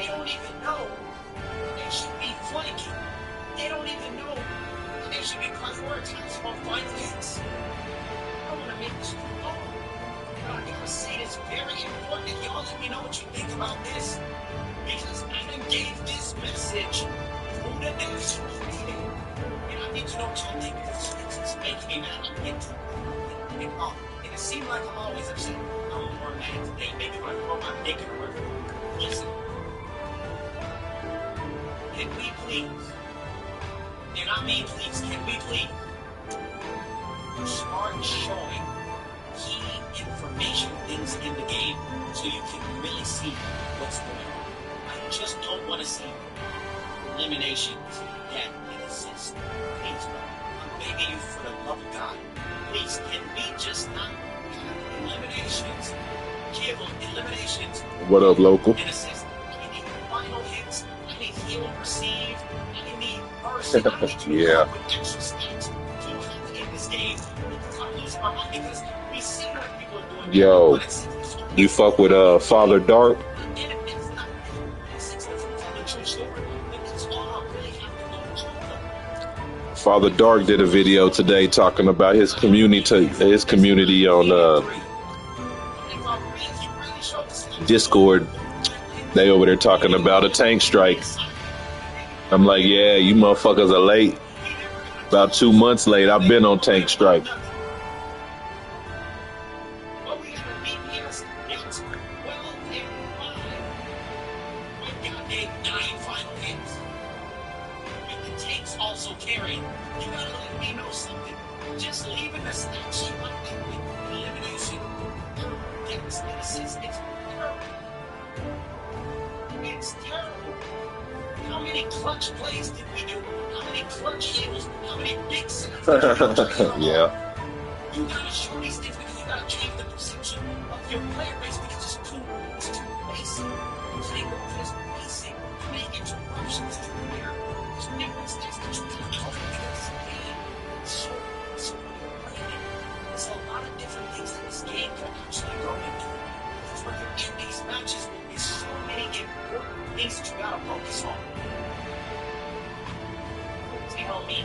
they don't even know they should be flanking. They don't even know they should be prioritized on final hits. I want to make this long, but I gotta say it's very important that y'all let me know what you think about this, because I done gave this message through the national media, and I need to know what y'all think, because it's making me mad. I'm getting and it seems like I'm always upset. I'm more mad today. Maybe when I throw my dick in the river. Listen, can we please? And I mean please, can we please start showing key information things in the game so you can really see what's going on? I just don't want to see eliminations, death, and assist. Please, bro. I'm begging you for the love of God. Please, can we just not have eliminations? Give them eliminations. What up, local? And assist. I need final hits. I need heal and receive. I need mercy. I need to Yeah. with extra stats to in this game. Because I'm losing my mind, because we see what people are doing. Yo, you fuck with Father Dark? Father Dark did a video today talking about his community on Discord. They over there talking about a tank strike. I'm like, yeah, you motherfuckers are late. About 2 months late. I've been on tank strike. Yeah. You gotta show these things, because you gotta change the perception of your player base, because it's too basic. You can't go for this basic, make interruptions to where there's different things that you can do, because this game is so playing. There's a lot of different things that this game can actually go into. Because when you're in these matches, there's so many important things that you gotta focus on. Tell me,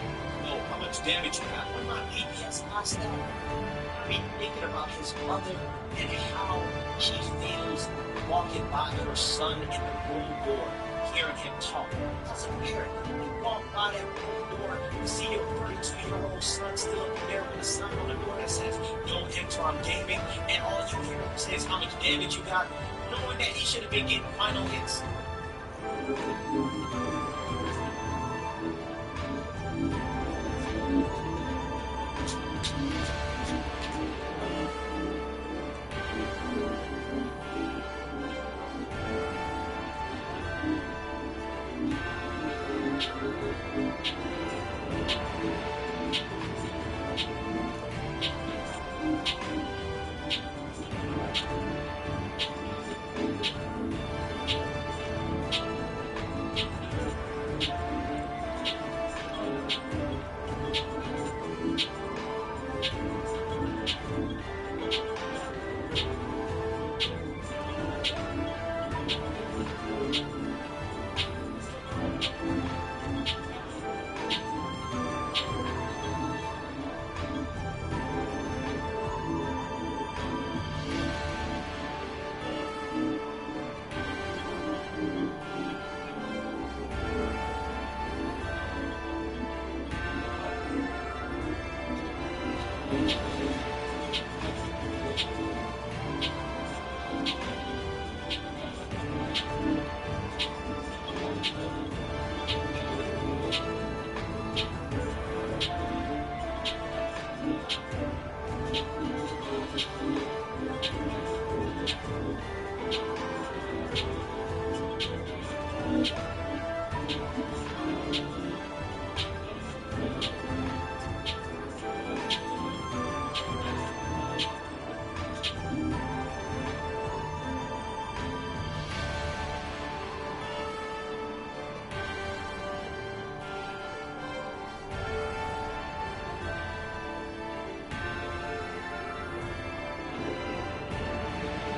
how much damage you got. When my DPS passed out, I mean, thinking about his mother and how she feels walking by her son in the room door, hearing him talk. As a parent, you walk by that room door, you see your 32-year-old son still there with a sign on the door that says, "Don't enter, I'm gaming," and all you hear says how much damage you got, knowing that he should have been getting final hits.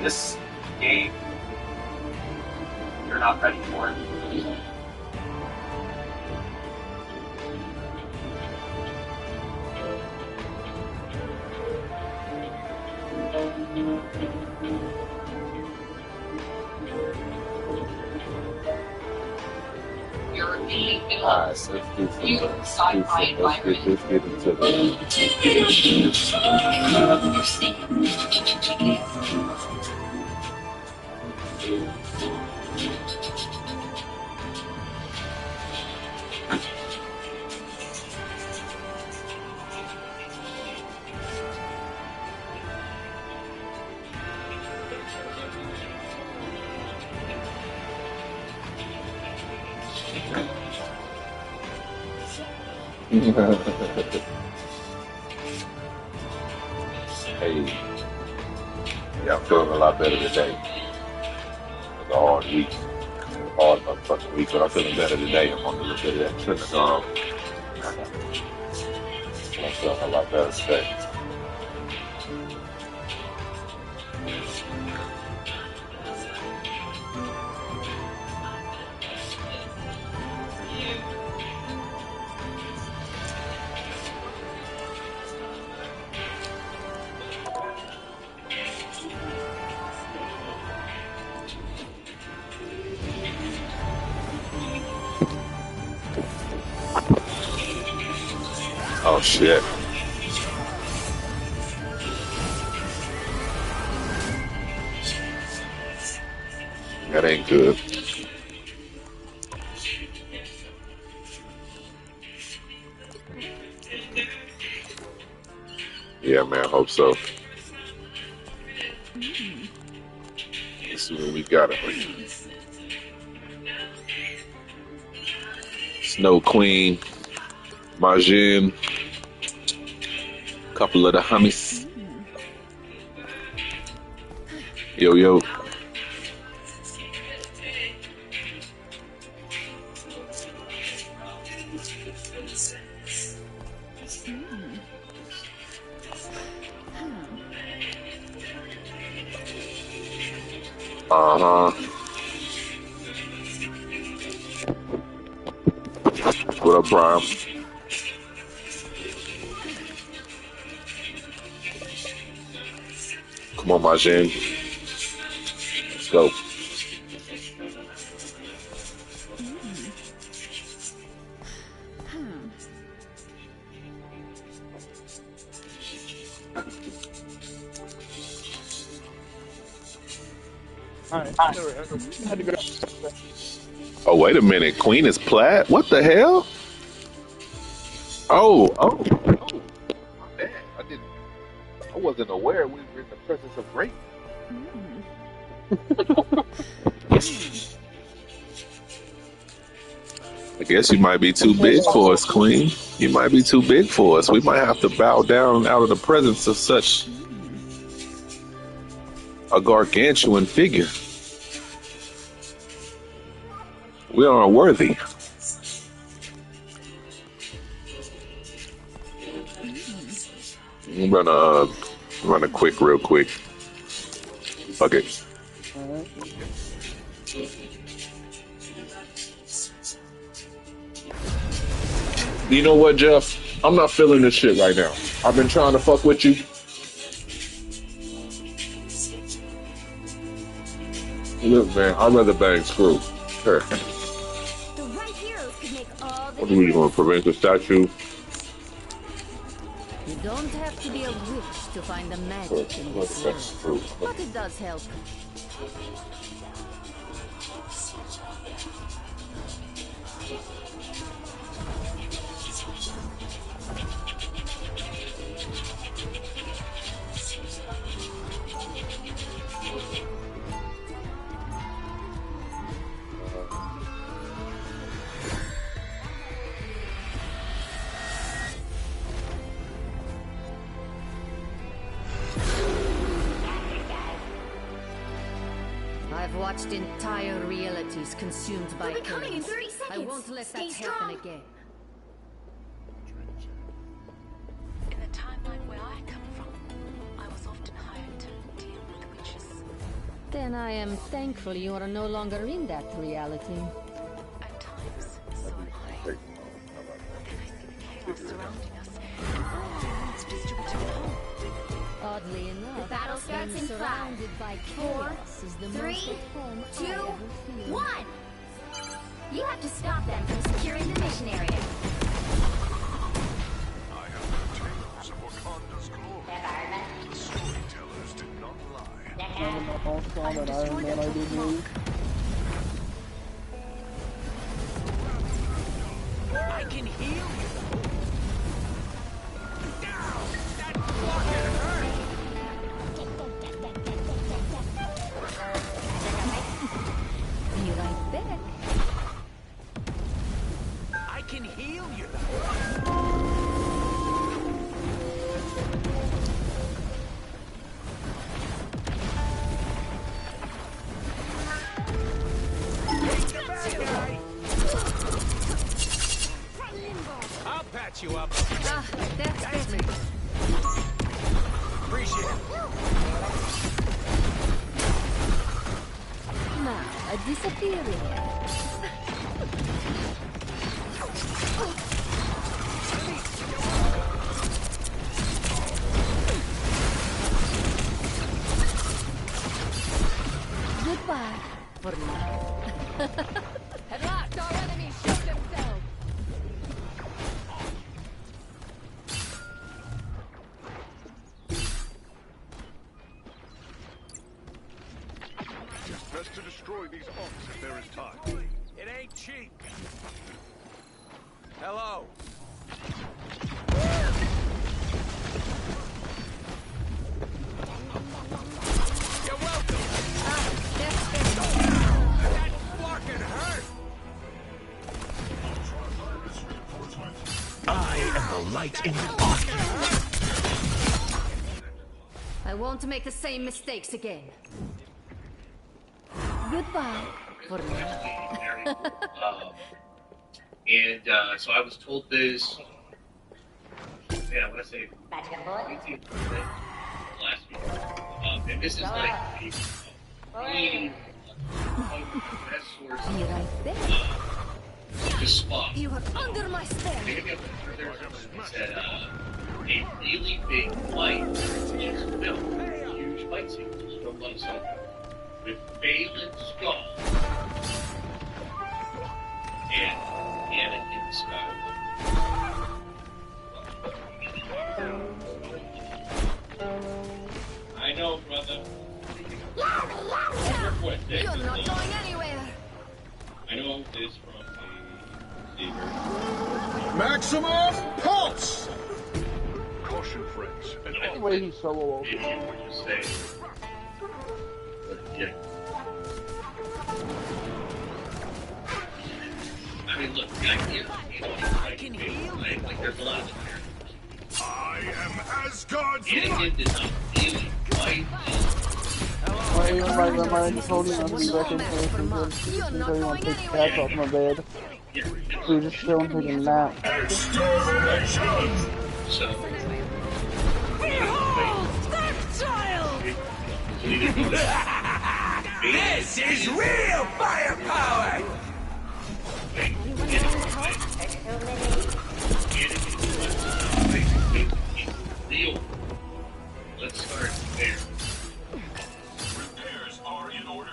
This game, you're not ready for it. You're Alright, so let's get into the Hey, yeah, I'm feeling a lot better today. It was a hard week, hard motherfucking week, but I'm feeling better today. I'm on a little bit of that trinitol. I'm feeling a lot better today. Oh shit. That ain't good. Yeah, man, hope so. Let's see what we got it. Snow Queen, Majin, couple of the homies. Yo, yo. What up, Prime? Come on, Majin. Let's go. Oh, wait a minute. Queen is plaid? What the hell? Oh. My bad. I wasn't aware we were in the presence of great. I guess you might be too big for us, Queen. You might be too big for us. We might have to bow down out of the presence of such a gargantuan figure. We aren't worthy. I'm gonna run a real quick. Fuck it. You know what, Jeff? I'm not feeling this shit right now. I've been trying to fuck with you. Look, man, I'd rather bang Screw. Sure. What do you want to prevent the statue? You don't have to be a witch to find the magic in this world, but it does help. I've watched entire realities consumed by chaos. I won't let that happen again. In the timeline where I come from, I was often hired to deal with witches. Then I am thankful you are no longer in that reality. At times, so am I. Then I see the chaos surrounding us. It's distributed home. Oddly enough, The battle starts being in surrounded 5, by 4, chaos is the 3, most at home 2, I ever feel. 1. You have to stop them from securing the mission area. I have the tales of Wakanda's glory. The storytellers did not lie. I have destroyed them from smoke. I can heal you. Down! That fucking hurt! Be right back. I can heal you. Take the bad guy. I'll patch you up. Ah, that's better. Appreciate it. Now, disappearing. Goodbye for now. At last, our enemies show themselves. It's best to destroy these orcs if there is time. It ain't cheap. Hello. You're welcome. That's better. That fucking hurt. I am the light in the dark. I won't make the same mistakes again. Goodbye for now. So I was told this. Yeah, I want to say 18th birthday last week. And this is like the best source Be right there. to spot. You are under my spell. Maybe up further, it said a really big fight is filmed. Huge fight sequence from Minnesota with Balin's skull and Anakin Skywalker. I know, brother. You're not going anywhere. I know this from a receiver. Maximum pulse! Caution, friends. And Wait, he's solo. Maybe you would just say, but yeah. I mean, look, the idea I can heal. Like, there's a lot of characters. I am Asgard's Anakin did not really fight. Wait, I told you not to be back in person. You're Since not I want going to take the cat off my bed. So you're just chilling, taking a nap. So, This is real firepower! Let's start there. repairs are in order.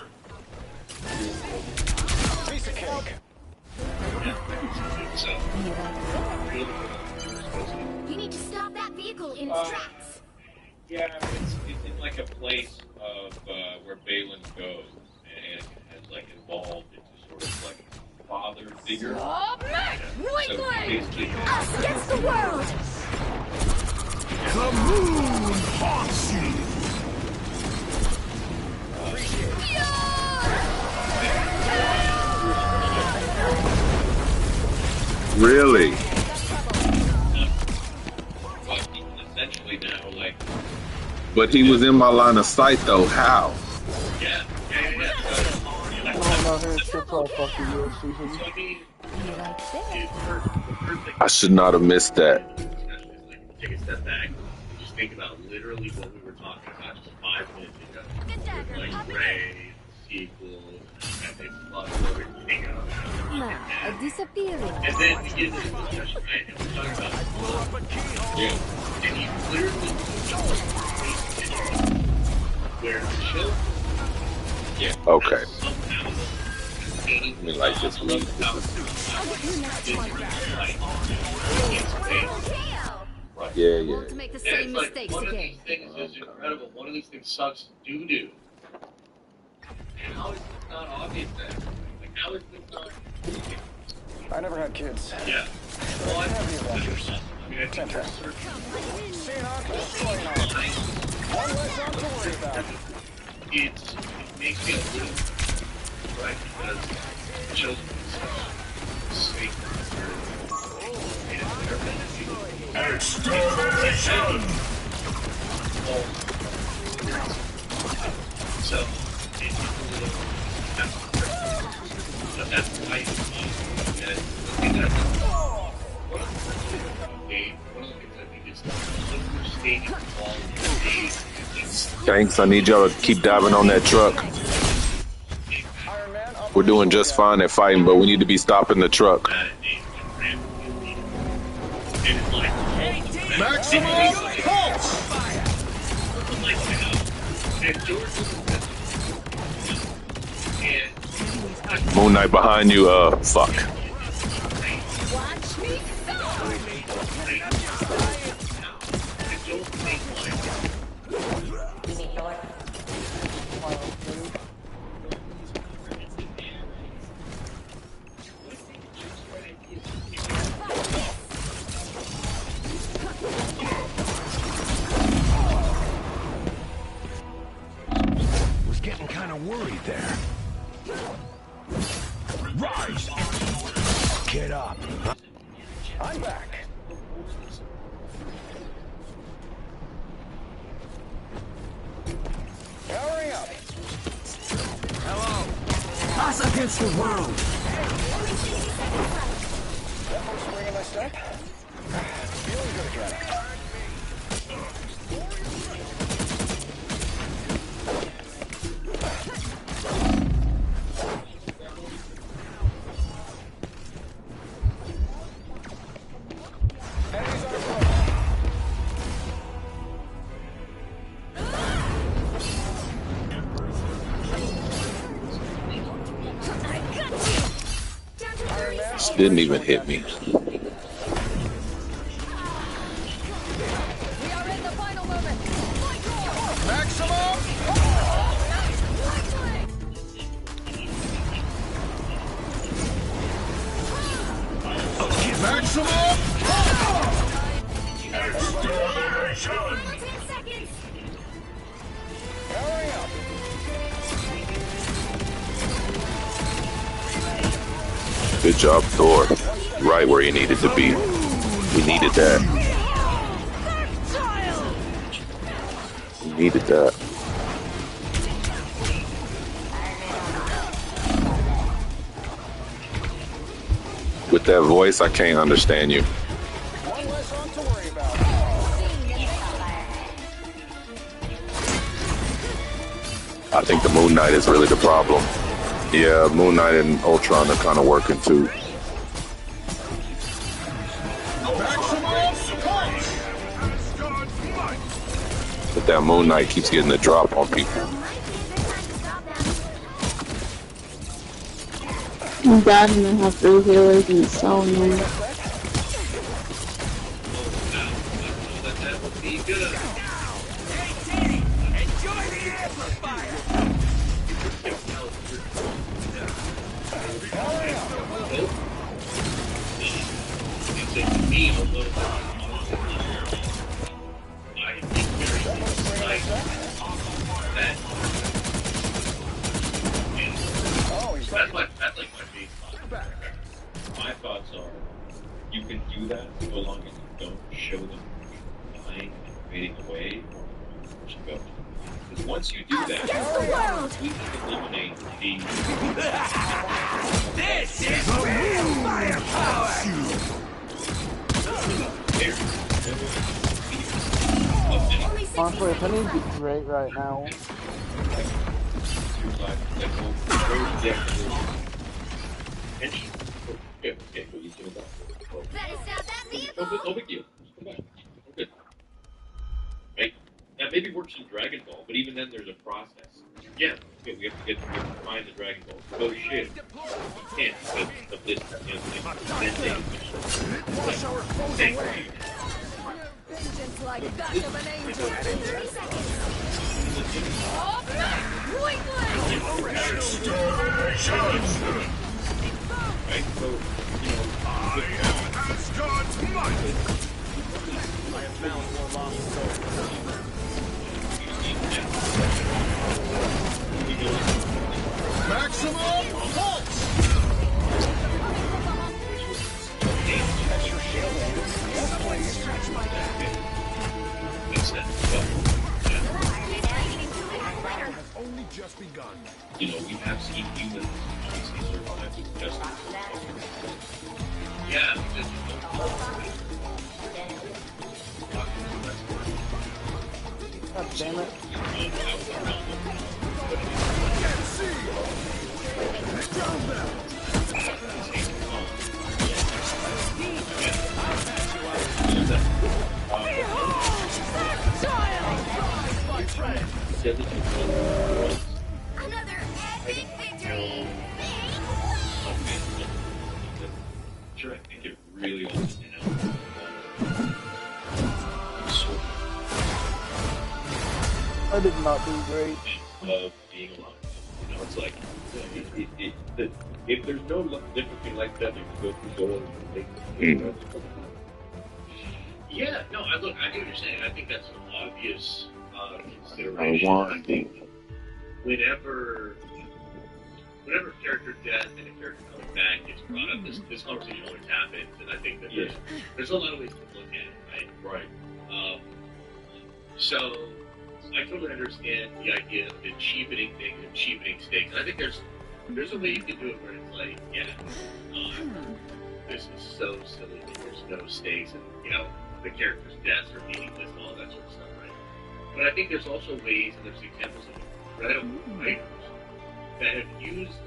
Piece of cake. So, You need to stop that vehicle in its tracks. yeah, it's in like a place of where Balin goes, and Anakin has like evolved into sort of like a father figure. So basically, Us against the world! The moon haunts you! Really? but essentially now, like, But he was in my line of sight though. How? yeah. I'm out here and shit's all fucking US season. So I mean, Be right there. it hurt I should not have missed that. take a step back, just think about literally what we were talking about just 5 minutes ago. Like Ray, sequels, and they flush everything out. Disappearing. And then we get this discussion, right? And we're talking about yeah. And he literally where children Okay. somehow I mean, like this week. Yeah. Won't make the same mistakes one again. of these things is incredible. One of these things sucks doo-doo. And how is this not obvious then? Like, how is this not... I never had kids. Yeah. Well, I have the Avengers. I mean, I think there's certain Seeing on destroying on. One less on to worry about. it makes me a little right because children are safe. Extermination! So, it's a little... That's why one of the things I think is overstating quality. Thanks. I need y'all to keep diving on that truck. We're doing just fine at fighting, but we need to be stopping the truck. Maximum pulse! Moon Knight behind you. Fuck. Was getting kind of worried there. Rise! Get up! I'm back. Powering up. Hello! Us against the world! That was spring in my step. Feeling good again. Enemies on approach. This didn't even hit me. We are in the final moment. Maximum! Maximum! Extermination! 10 seconds. Powering up. Good job, Thor. Right where he needed to be. We needed that. We needed that. With that voice, I can't understand you. One less on to worry about. I think the Moon Knight is really the problem. Yeah, Moon Knight and Ultron are kind of working too. But that Moon Knight keeps getting the drop on people. I'm glad I don't have 3 healers and it's so annoying. That would be good. It's a me a little bit. I think very like that. That's like my big thought. My thoughts are, you can do that so long as you don't show them dying and fading away or you go. Because once you do that, you can eliminate the... This is real firepower! Honestly, Penny's great right now. No big deal. Come back. We're good. Right? That maybe works in Dragon Ball, but even then there's a process. Yeah, okay, we have to find the Dragon Ball. Oh shit. You can't because of this, Wash our foes away. Vengeance like that of an angel. 30 seconds. Right? So, Asgard's might! I have found more lost souls. Maximum pulse! That's your shield. Somebody stretch my back. Has only just begun. we have seen humans survive just yeah, just God damn it. Can't see! Down there! Another epic victory! Sure, I think it really all I did not do great. of being alive. It's like if there's no difference between life and death, you can go through doors and make yeah, no, I get what you're saying. I think that's an obvious consideration. I think whenever character death and a character coming back gets brought up, this conversation always happens, and I think that there's a lot of ways to look at it, right? So I totally understand the idea of cheapening things and cheapening stakes. And I think there's a way you can do it where it's like, this is so silly that there's no stakes and the character's deaths are meaningless and all that sort of stuff, right? But I think there's also ways, and there's examples of incredible writers that have used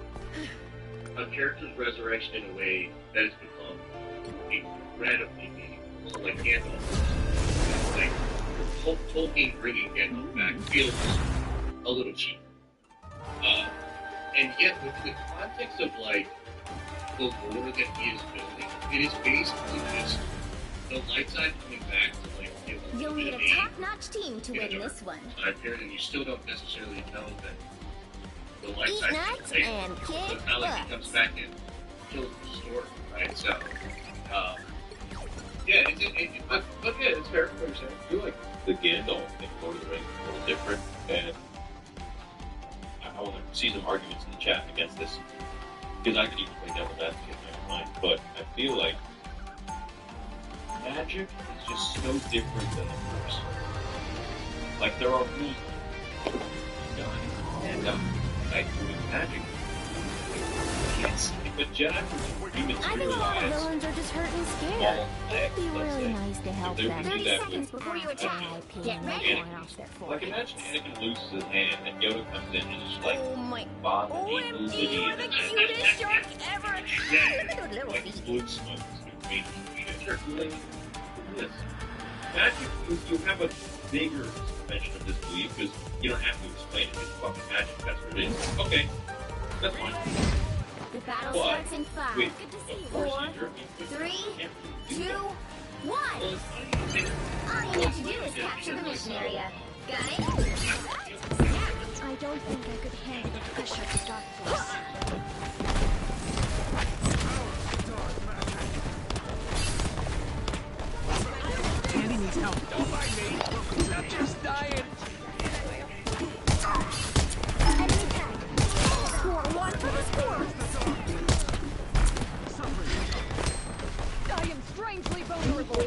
a character's resurrection in a way that has become incredibly meaningful. So like Gandalf, like Tolkien bringing Gandalf back feels a little cheap. And yet with the context of like the lore that he is building, it is basically just the light side coming back to like You'll need a top-notch team to win this one. Time period, and you still don't necessarily know that the light Eat side nuts can and so kick it's not like he butts. comes back and kills the story, right? So, yeah, but yeah, it's fair what you're saying. I feel like the Gandalf in Lord of the Rings is a little different, and I want to see some arguments in the chat against this, because I could even play devil's advocate in my mind, but I feel like magic is just so different than the Force. Like, there are rules done, and like with magic, you can't see. But Jedi, humans I think a lot of villains are just hurt and scared. It'd be really nice to help them. 30 seconds before you attack. Get ready. Like, imagine Anakin loses his hand and Yoda comes in and is just like, Oh my. Father, OMG, you're the cutest shark ever. Look at those little like feet. blue smoke. Magic, you have a bigger suspension of disbelief because you don't have to explain it. It's fucking magic. That's what it is. Okay, that's fine. The battle But, starts in 5, wait, 4, 3, 2, 1. All you need to do is capture the mission area. Got it? I don't think I could handle the pressure of the Dark Force. Andy needs help. Don't mind me. I'm just dying. Enemy tag. Score 1 for the score. I am strangely vulnerable.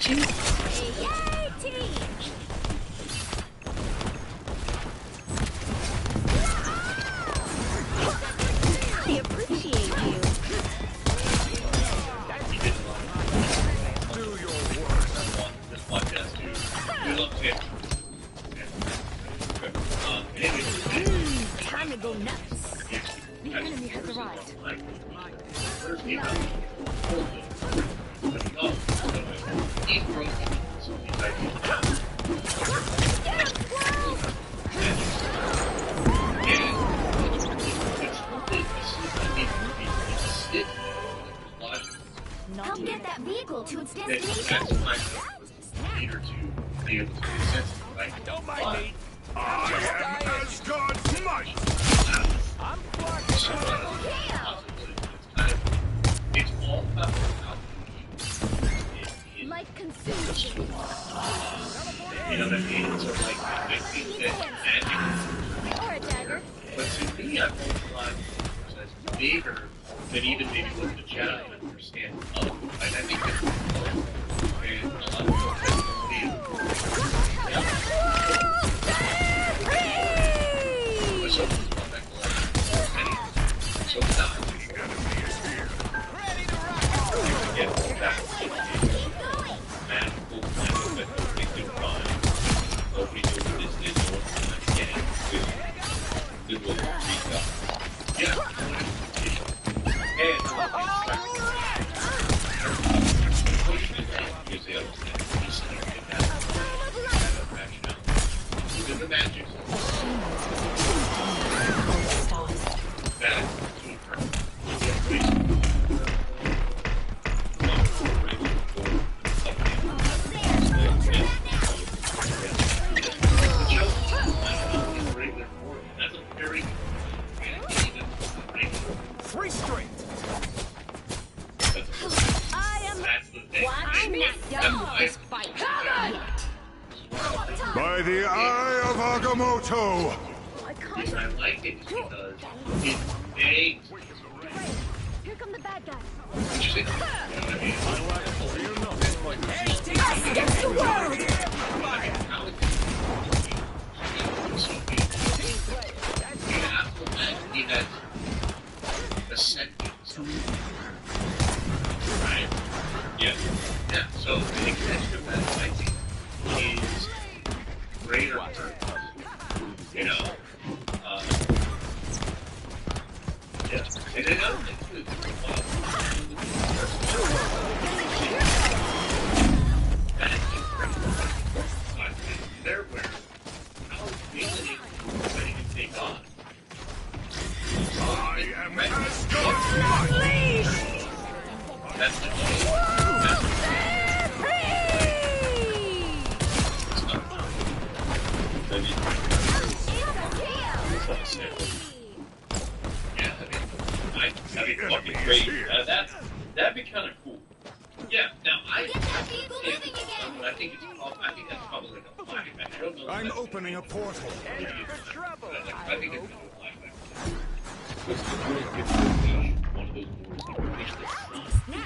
Yay, team! he's broken. So he's like, Help get that vehicle to its destination. That's my leader to be able to be sensitive. Like, Don't mind me. I am Asgard's might. I'm fucked. It's all about how Like consumes. you know what I mean? So like, I think that magic, Or a dagger. but to me, I feel like it's bigger than even maybe what the Jedi understand of. And I think that's and a lot of people feel. So not. Enemy is here. Ready to rock. Yeah, that's magical that they do find. Nobody knows what this is. No one's going to get it. Good will speak up. Yeah. And the magic. Three straight. I'm not done with this fight. By the eye of Agamotto. I like it because it begs. Here come the bad guys. Against the world. Right? Yeah. Yeah. So the extra that I think is greater purpose. You know. Yeah. And then other things too. They're where how ability ready to take on. I am Asgard's might. That's the that'd be fucking great. That'd be kind of cool. Yeah. Now I think it's. I think that's probably like a flashback. I don't know. I'm opening a portal. I think it's a flashback. It's one of those wars that reach the sun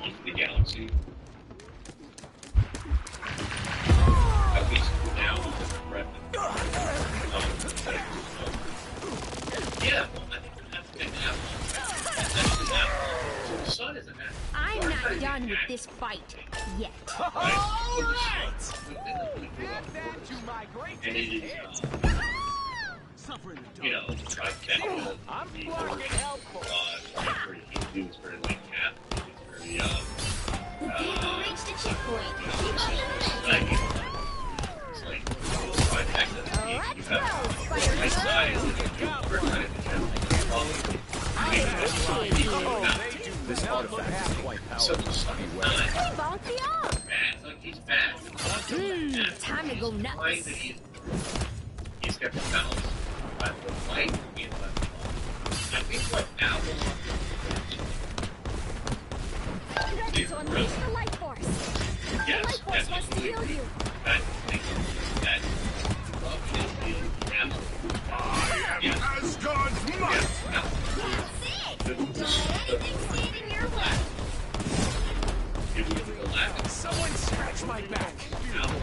onto the galaxy. At least now with the threat. Yeah, well, I think that's an apple. That's an apple. So the sun is an apple. I'm not done with this fight yet. Alright. Add that to my great And it is, you know, trifecta. I'm fucking helpful. Where you can do is very like cat. It's very, The vehicle reached a checkpoint. it's like, trifecta. You have right side, and first side of the channel. This artifact is quite So powerful. it's like, Bonk the arm. bad. Like, he's bad. Time to go nuts. He's got the balance. But the light being left alone. I think what Apple Ready to unleash the light force. The yes, light force wants to heal you. that love is Apple. I am Asgard's might. That's it. Don't let anything stand in your way. It was the lack of Someone scratch my back. Apple.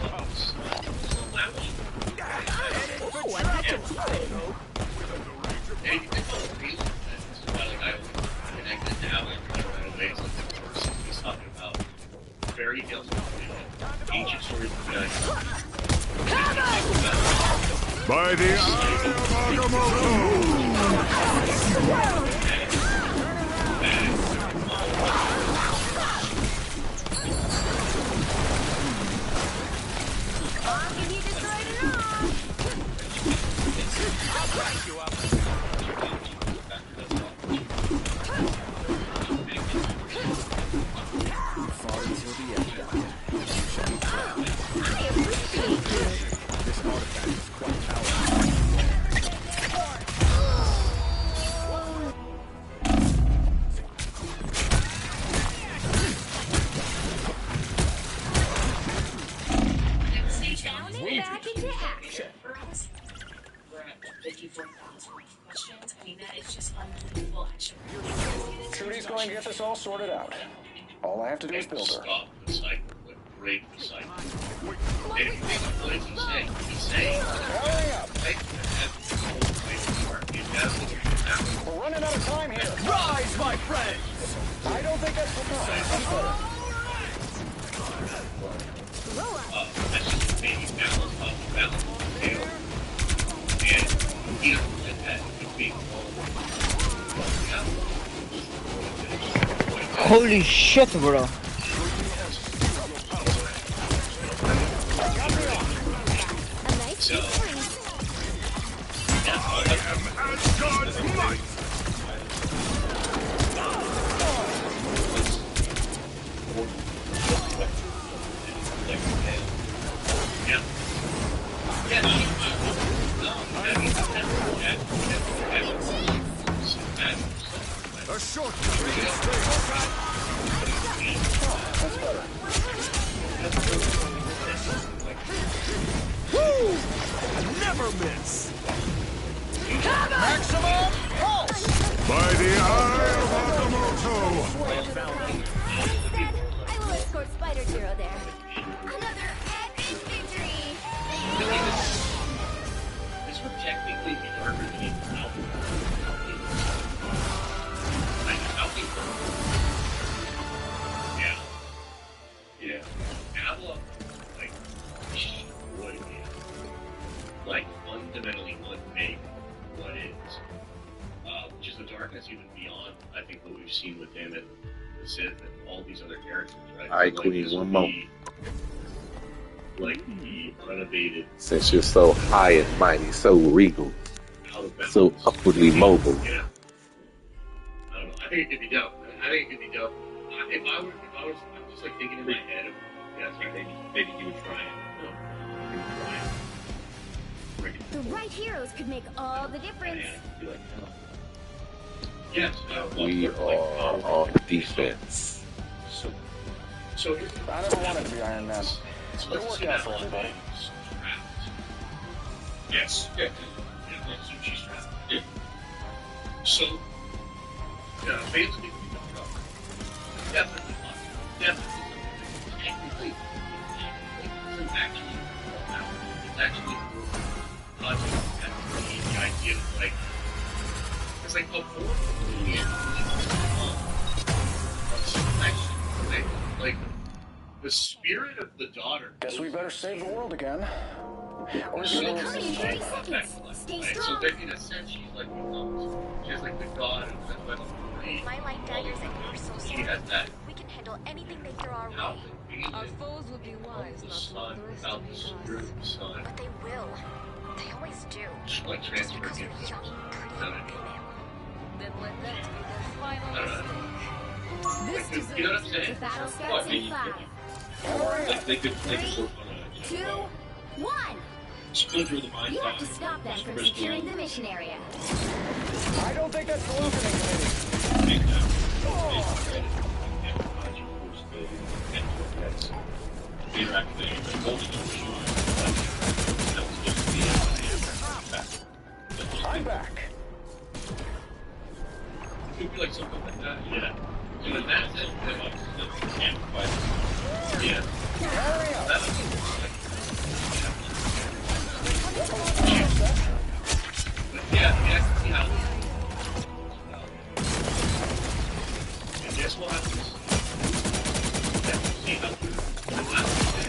Oh, I got you. And you think about the reason that this is why like I connected now and right away it's like the person he's talking about fairy tales, ancient stories of Jedi. By the eye of Agamotto. Back into action. Trudy's going to get this all sorted out. All I have to do is build her. Stop the cycle. Break the cycle. What is he saying? He's saying, Hurry up! We're running out of time here. Rise, my friends! I don't think that's the time. That's just maybe balance on the balance on the tail. And he doesn't let that be. Holy shit, bro. A short Woo! Never miss. Maximum pulse. By the eye of Okamoto. Instead, I will escort Spider Zero there. Another epic victory. This would technically be harder to keep out. Yeah. Abla, what it is. Fundamentally unmake what it is. Which is the darkness even beyond, I think, what we've seen with him and the Sith and all these other characters, right? Alright, Queen, one more. The unabated. Since you're so high and mighty, so regal, so upwardly mobile. Yeah. I don't know. I think it could be dope. If I was I'm just thinking in my head of, maybe he would try it. The right heroes could make all the difference. Yes. We are on defense. So I never wanted to be Iron Man. It worked out for everybody. Yes. Yeah. Sushi strap. Yeah. So, basically, definitely. Technically, it's actually not the idea of it's before the spirit of the daughter. Guess we better save the world again. Or is Stay it strong. So in a sense, she's like she's like the god of the My light daggers and your soul she has that. We can handle anything they throw our way. Our foes would be wise not to without the spirit of the sun. But they will. They always do. Just like Just transfer because it. you're young and pretty and female. Then let that be their final This mistake. you know what I'm saying? The battle starts in 5, They could 3, 2, 1. splinter the mind. You have to stop them from securing the mission area. I don't think that's the Lutheran I'm back. It could be like something like that, yeah. So then that's it. Yeah. Hurry up. Yeah, I can see how. And guess what?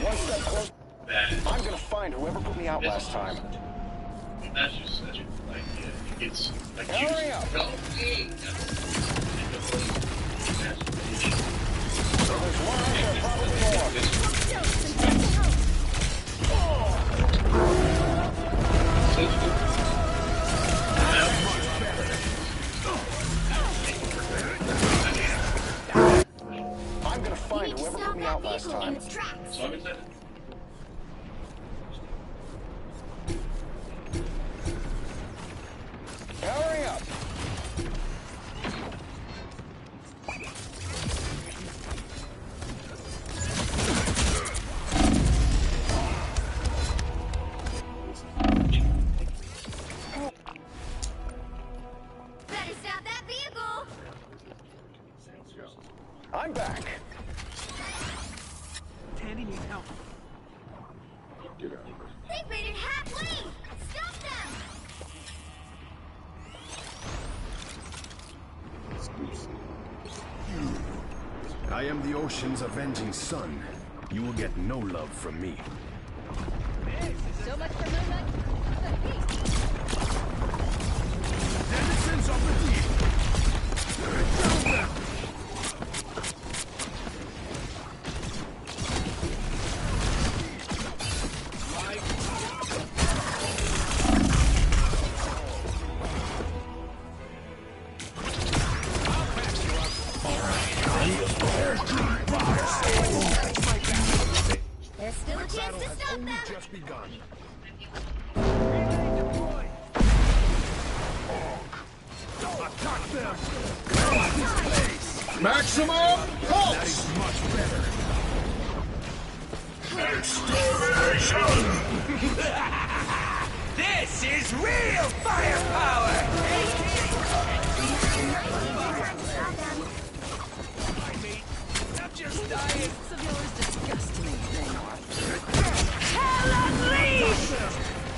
One step closer. I'm gonna find whoever put me out last time. That's just such a like it's like Hurry up. Go. There's one out there, probably more. I'm gonna find whoever put me out last time. time. So I'm excited. Powering up. Better stop that vehicle! I'm back. Tandy needs help. Get out. They've made it halfway! Stop them! I am the ocean's avenging sun. You will get no love from me. So much for Moonlight. Denizens of the deep! There's still a chance to stop them! Just begun. Attack them! Maximum pulse! That is much better. Extermination! This is real firepower! I'm just dying. Some of yours disgust me. Hell unleashed!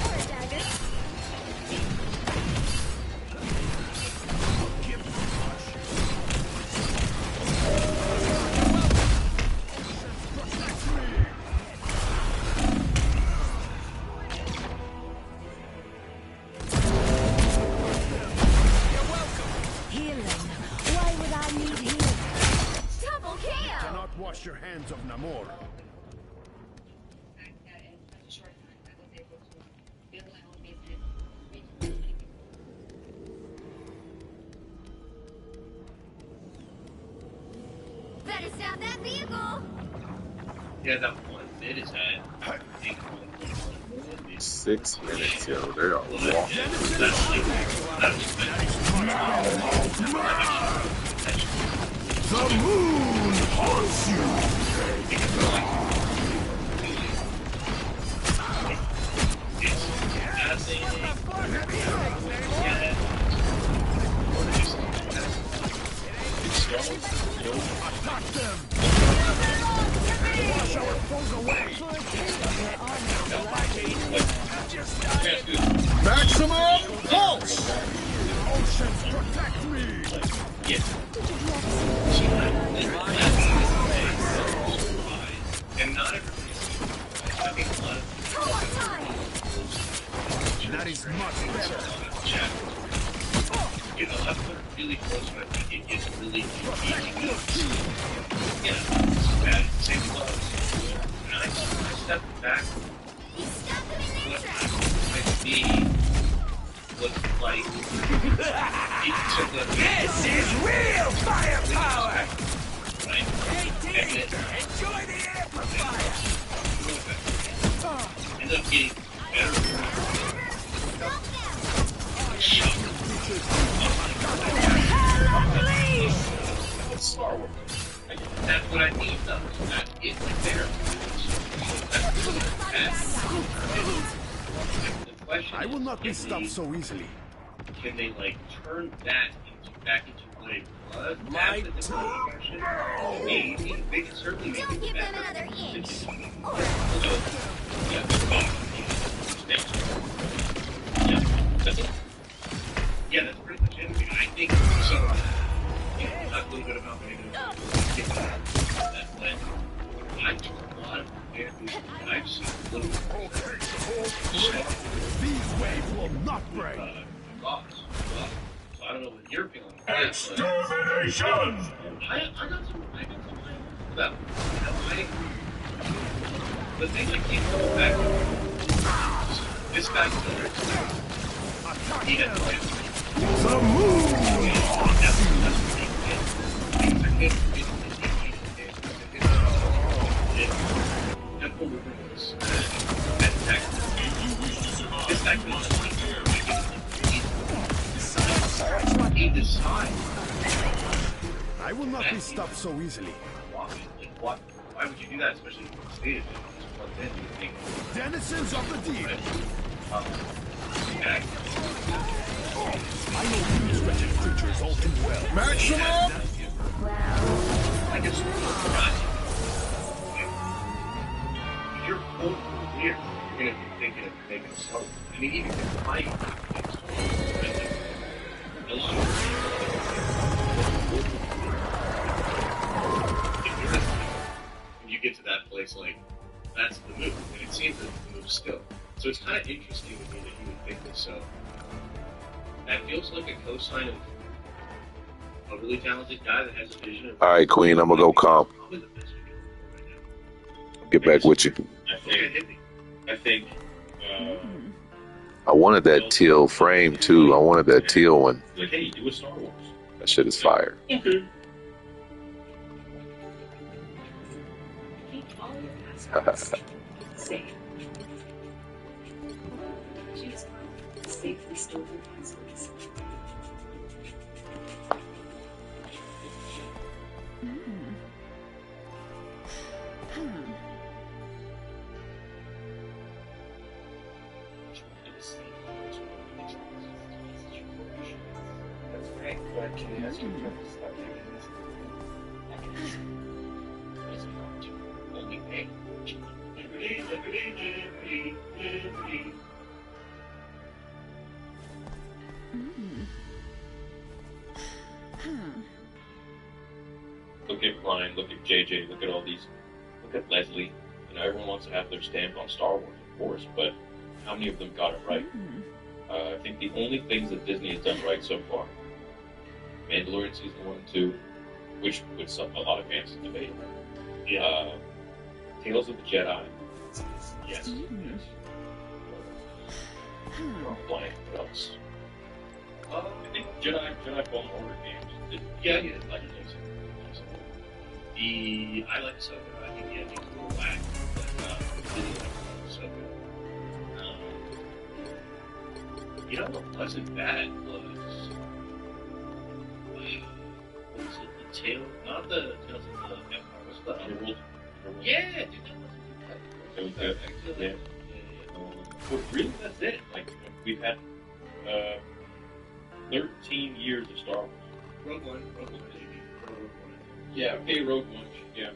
Or a dagger. Healing. Why would I need healing? Double kill! Cannot wash your hands of Namor. Better stop that vehicle! Yeah, that one bit is at 6 minutes, yo. They are walking. The moon haunts you! Attack them! Wash our foes away! Maximum pulse! Oceans protect me! And not everybody's talking a lot of That is much better. you know, I put it really close, but I think it gets really yeah, bad, same close. And I stepped back. What I see looked like it took a This is real firepower! right? Hey, And team, enjoy the amplifier! ended up getting better. Star Wars. That's what I need, though. That is there. The question I will is, not be stopped so easily. Can they, like, turn that back into Blade Blood? My Maybe. They can certainly make Don't it give them better. another inch! So, yeah, that's it. Yeah, that's pretty much it. I mean, I think so. Yeah, not really good about maybe get that blend. I think a lot of characters that I've seen little These waves will not break. lost. So I don't know what you're feeling. Extermination! I got some about how the thing I keep coming back to this guy's he had The moon! deliverables. And this actually I will not be stopped so easily. Why would you do that, especially if it's stated? Denizens of the deep. Okay. I know these wretched creatures all too well. Maximum! I guess you're both here. You're going to be thinking of making a start. I mean, even if it's fighting, a lot of when you get to that place, like, that's the move. And it seems that the move still. So it's kind of interesting to me that you would think this. So that feels like a cosign of a really talented guy that has a vision of. All right, Queen, I'm gonna go comp. Get back with you. I think I wanted that teal frame too. I wanted that teal one. like, hey, do a Star Wars. That shit is fire. Okay. Safely store your passwords. That's great, but can you ask your friend to stop taking this? Only pay. Look at Klein, look at JJ, look at all these, look at Leslie. You know, everyone wants to have their stamp on Star Wars, of course, but how many of them got it right? I think the only things that Disney has done right so far, Mandalorian Season 1 and 2, which puts a lot of fans in debate. Tales of the Jedi. Yes. Blank, what else? I think Jedi Fallen Order games. Yeah, like it is. I like Ahsoka. I think the ending's a little whack, but really like Ahsoka. You know what wasn't bad was what was it? The Tale, not the Tales of the Empire. What's the other world? Yeah, dude, that wasn't too bad. It was good. But really, that's it. Like we've had 13 years of Star Wars. Rogue One, baby. Yeah, okay, Rogue One, yeah.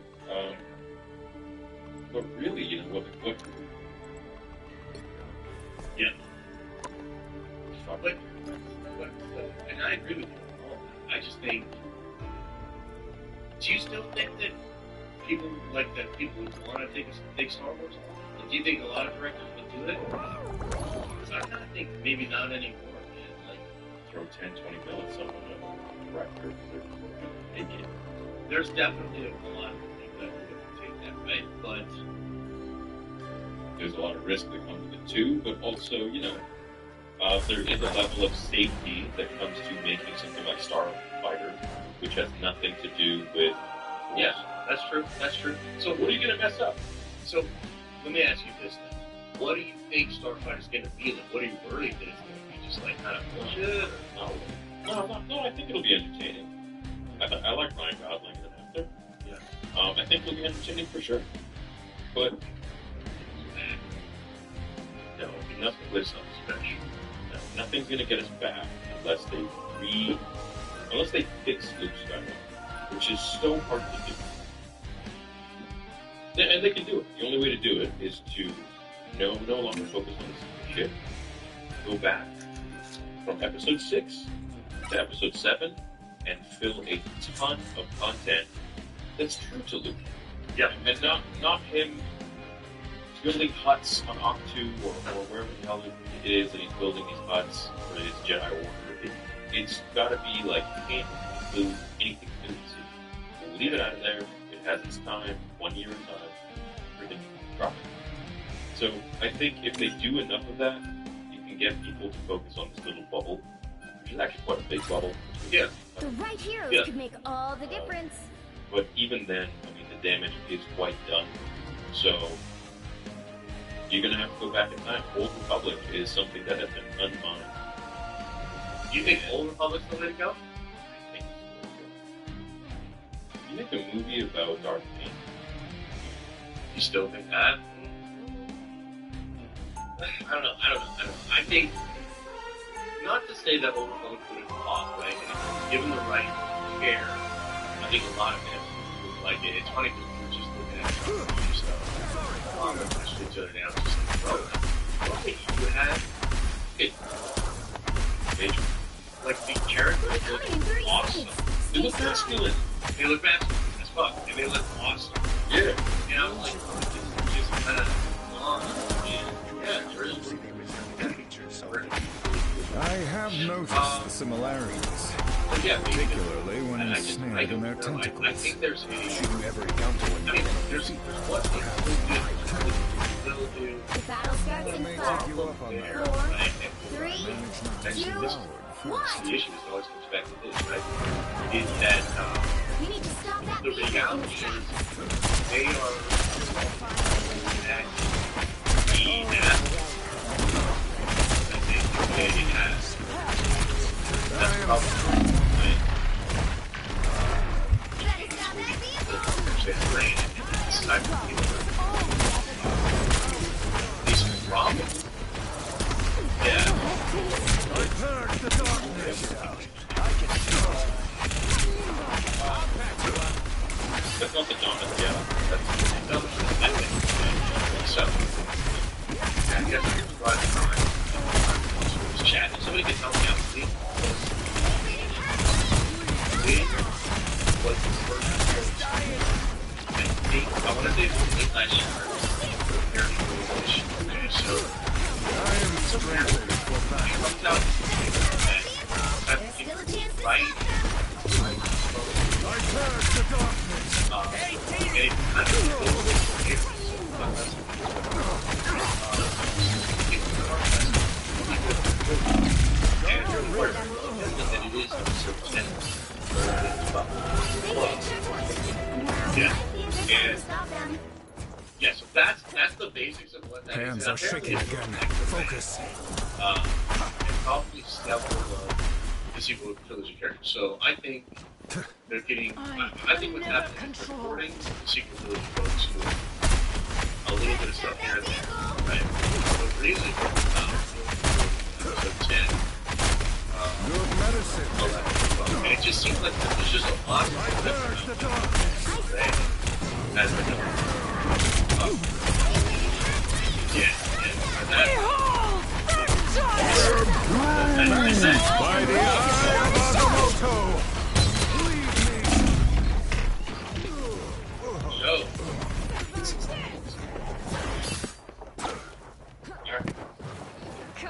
But really, you know, what yeah. But, and I agree with you on all that. I just think, do you still think that people would want to take Star Wars off? Like, do you think a lot of directors would do it? Because I kind of think maybe not anymore, man. Like, throw 10, 20 mil at someone, a director, maybe. There's definitely a lot of people that would take that way, but there's a lot of risk that comes with it too. But also, you know, there is a level of safety that comes to making something like Starfighter, which has nothing to do with. Yeah, that's true. That's true. So, what are you going to mess up? So, let me ask you this then: what do you think Starfighter's going to be like? What are you worried that it's going to be just like kind of bullshit? No. I think it'll be entertaining. I like Ryan Gosling as an actor. Yeah. I think it'll be entertaining for sure. But no, nothing with something special. No, nothing's gonna get us back unless they fix Luke Skywalker, which is so hard to do. And they can do it. The only way to do it is to no longer focus on this shit. Go back from episode 6 to episode 7. And fill a ton of content that's true to Luke. Yeah. And not him building huts on Octu or wherever the hell it is that he's building these huts for his Jedi Order. It's gotta be like, you can't include anything new. We'll leave it out of there. It has its time, 1 year at a time. Freaking drop it. So I think if they do enough of that, you can get people to focus on this little bubble, which is actually quite a big bubble. Yeah. The right heroes could make all the difference. But even then, I mean, the damage is quite done. So You're gonna have to go back in time. Old Republic is something that has been unmined. You think Old Republic's the way to go? I think it's the way to go. You make a movie about Darth Vader. You still think that? I don't know. I think, not to say that Old Republic couldn't flop, right? And given the right care, I think a lot of it would like it. It's funny because we're just looking at stuff. They're pushing each other down. Just like, bro, what think you had? Like, the characters look awesome. They look masculine. They look masculine as fuck. And they look awesome. Yeah. And I was like, it's just kind of long. Yeah, it's really cool. I have noticed the similarities, particularly when ensnared in their tentacles. I think there's a... Should you ever encounter one? I mean, there's one thing they'll do. The battle starts in 5, 4, 3, 2, 1. The issue is always comes back to this, right? Is that You need to stop that. the reality is they are at the that it has. That's the problem. It's time for people to these problems. Yeah. That's not the dominant, yeah. That's so. I guess we can run time. Chat. If somebody can help me out, please. Was the first I think I want to say it's last year. Okay, so I am stranded for battle. comes out right. I purge the darkness. It kind yeah, and yeah, so that's the basics of what that Hands is. are shaking again. Focus. And probably several of the sequel trilogy characters. So I think they're getting. I think what's happening is recording the sequel trilogy folks with a little bit of stuff here and there, right? So really, episode 10. Good medicine. 11, 12. And it just seems like there's just a lot of stuff, right? As the number. Yeah. By the eye of Agamotto!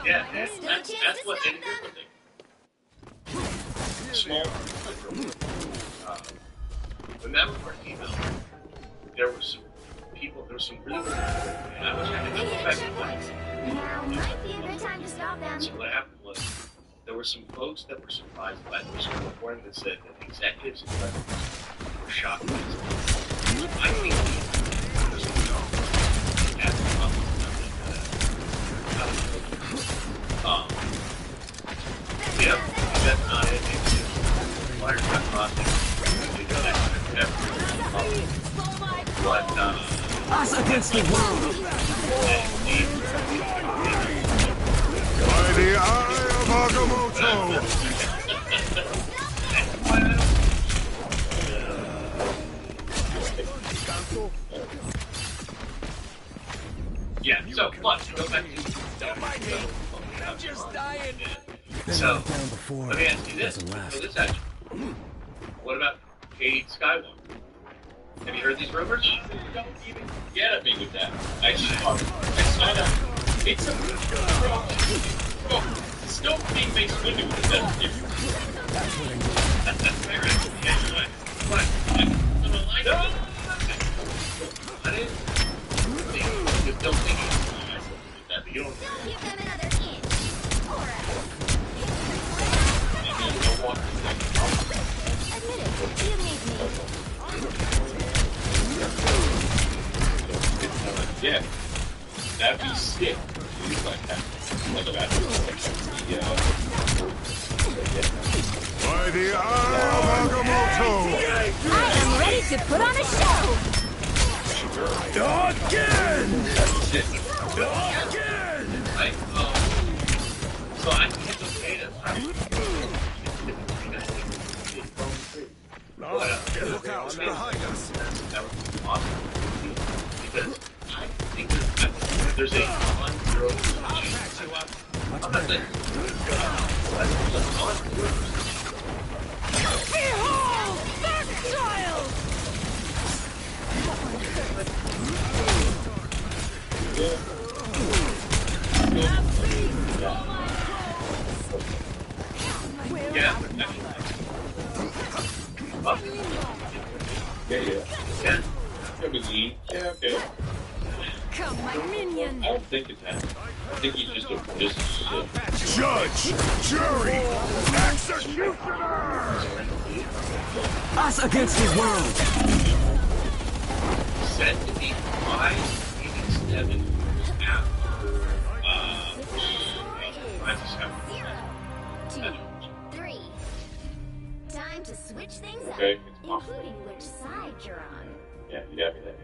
Yeah, that's what it is. Small. When that report came out, there were some people, there was some really good people, and I was trying to get back to Now might be a good time to stop them. So what happened was, there were some folks that were surprised by this reporting that said that executives and presidents were shocked by this. I think there's a problem. That's the problem. Yeah, that's not it. Wires got crossing. But, us against the world. By the eye of Agamotto! Yeah, so, but, go back to... I'm just dying. So, let me ask you this. So this actually, what about Cade Skywalker? Have you heard these rumors? Don't even get at me with that. I saw that. It's a bro. Still being makes Windu with the best difference. That's fair. Yeah, you're right. But, I didn't think, just don't think that, but you don't Give them another hint. Admit it, you need me. Yeah. That'd be sick. By the eye of Agamotto! I am ready to put on a show! Again! So I can get the data. Look out, behind us! That would be awesome. Because I think there's a on-zero chance. I'm not saying. Behold! That child! Yeah. Yeah, okay. Come, my minion! I don't think it's that. I think he's just a Judge! Jury! Executioner! Us against the world! Said to be 587 years after, 2, 3. Time to switch things up, Okay, including which side you're on. yeah,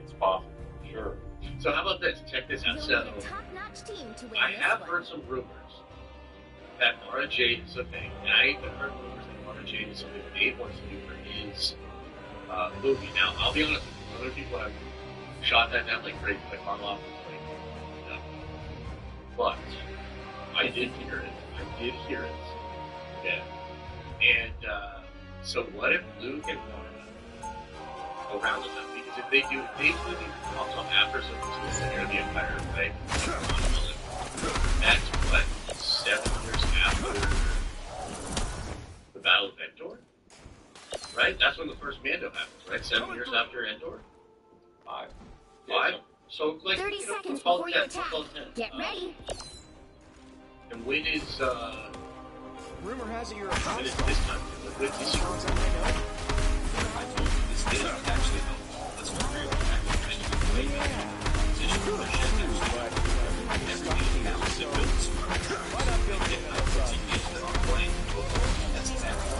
it's possible, sure. So how about this? Check this out. You'll So, need a top-notch team to win I this have one. heard some rumors that Mara Jade is a thing, and I even heard rumors that Mara Jade is something Dave wants to do for his movie. Now, I'll be honest with you, other people have shot that down like crazy, like Karloff was like, no. But I did hear it. Yeah. And so what if Luke and Mara go around with them? Because if they do, Dave's movie comes up after something to the Empire, right? That's what, 7 years after the Battle of Endor? Right? That's when the first Mando happens, right? 7 years after Endor? 5. So, like, 30 you know, seconds call before it you 10, attack. call it 10. Get ready. And when is, Rumor has it you're a when pop is star. this time? When is this Sounds like I know. I told you this didn't actually help. That's what real everything else is built smart. Why not build it outside?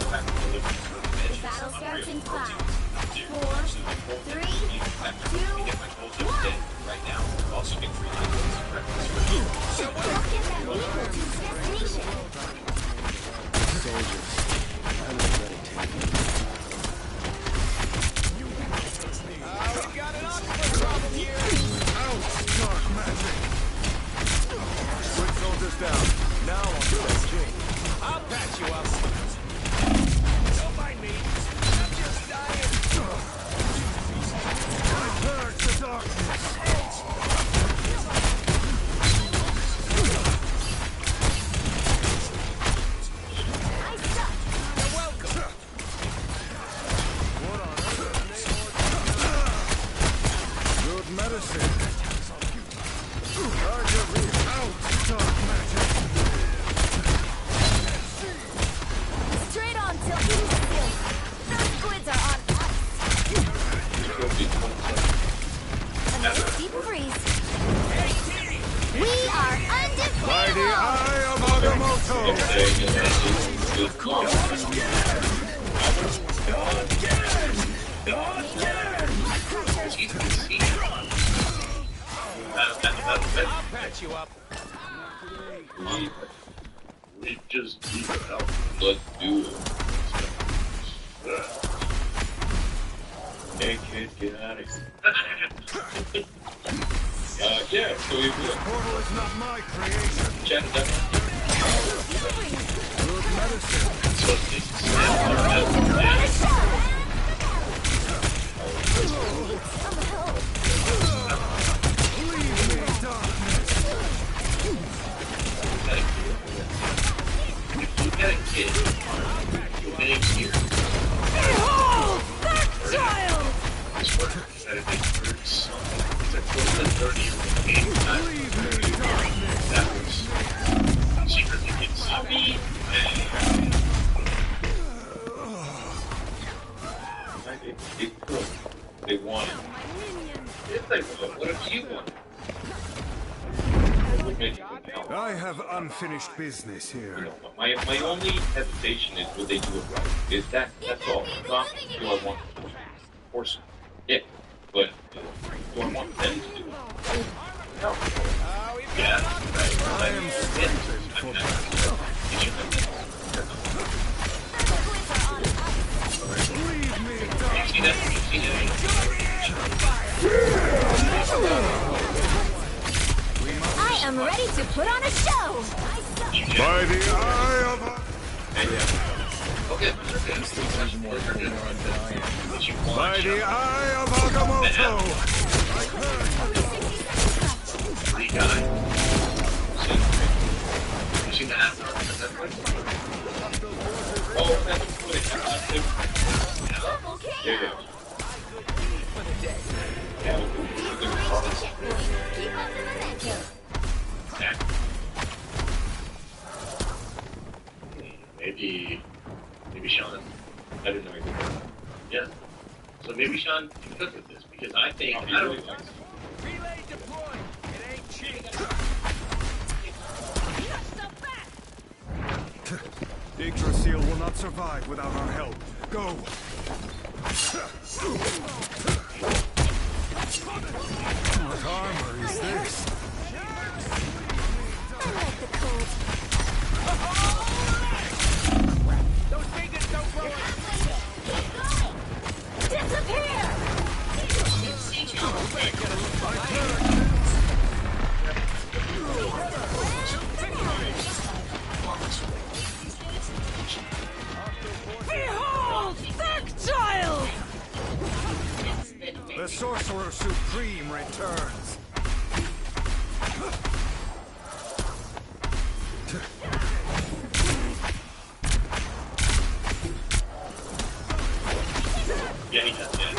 The battle starts in 5, 4, 3, 2, 1. Right now, we've also been free to breakfast. Get that vehicle to its destination. Soldiers, I'm ready to. We've got an octopus problem here. Out, dark magic! Put soldiers down. Now I'll do that thing. I'll patch you up. Don't mind me. I'm just dying. I purge the darkness! I suck. You're welcome. What on earth? Good medicine! Out, dark magic! Straight on till he's still. Those squids are on ice. Another deep freeze. We are By the undefeatable. eye of Agamotto! I'll patch you up. We just need help. Let's do it. Hey kids, get out of here. Yeah, so we Portal is not my creation. chat it up. Good medicine. So this Leave me, darkness. if you get a kid, you're getting here. Behold, that child! This work that it makes for something. It's a close to 30-year-old game. Leave me, darkness. That was secretly gets me. They want it. If they want, what if you want it? I have unfinished business here. My only hesitation is will they do it right? Is that's all. Not do I want to force it, but do I want them to do it? No. Yeah, right. I am strengthened for battle. Leave me down. I am ready to put on a show! By the eye of By the eye of Agamotto! Maybe Sean. I didn't know he did that. Yeah. So maybe Sean can cook with this because I think I don't know. Relay deployed. It ain't cheap. Yggdrasil will not survive without our help. Go! What armor is this? I like the cold. Those fingers don't blow it. Disappear! Behold, that child! The Sorcerer Supreme returns. Yeah, he does. Yeah.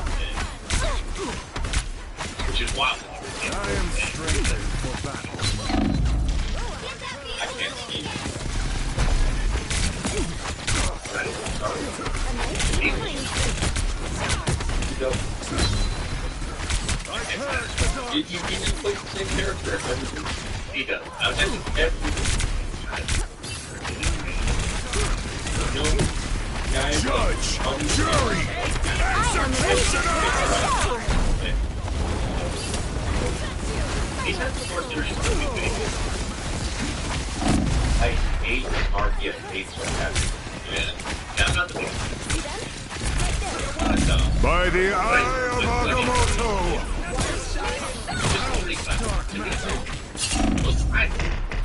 Which is wild. I am strengthened for battle. I can't see. He just plays the same character as everything. He does. I was every Judge! Jury! Executioner! He's had some more serious movies. I hate hard yet hate sarcasm. Yeah. I'm not the biggest. By the eye of Agamotto!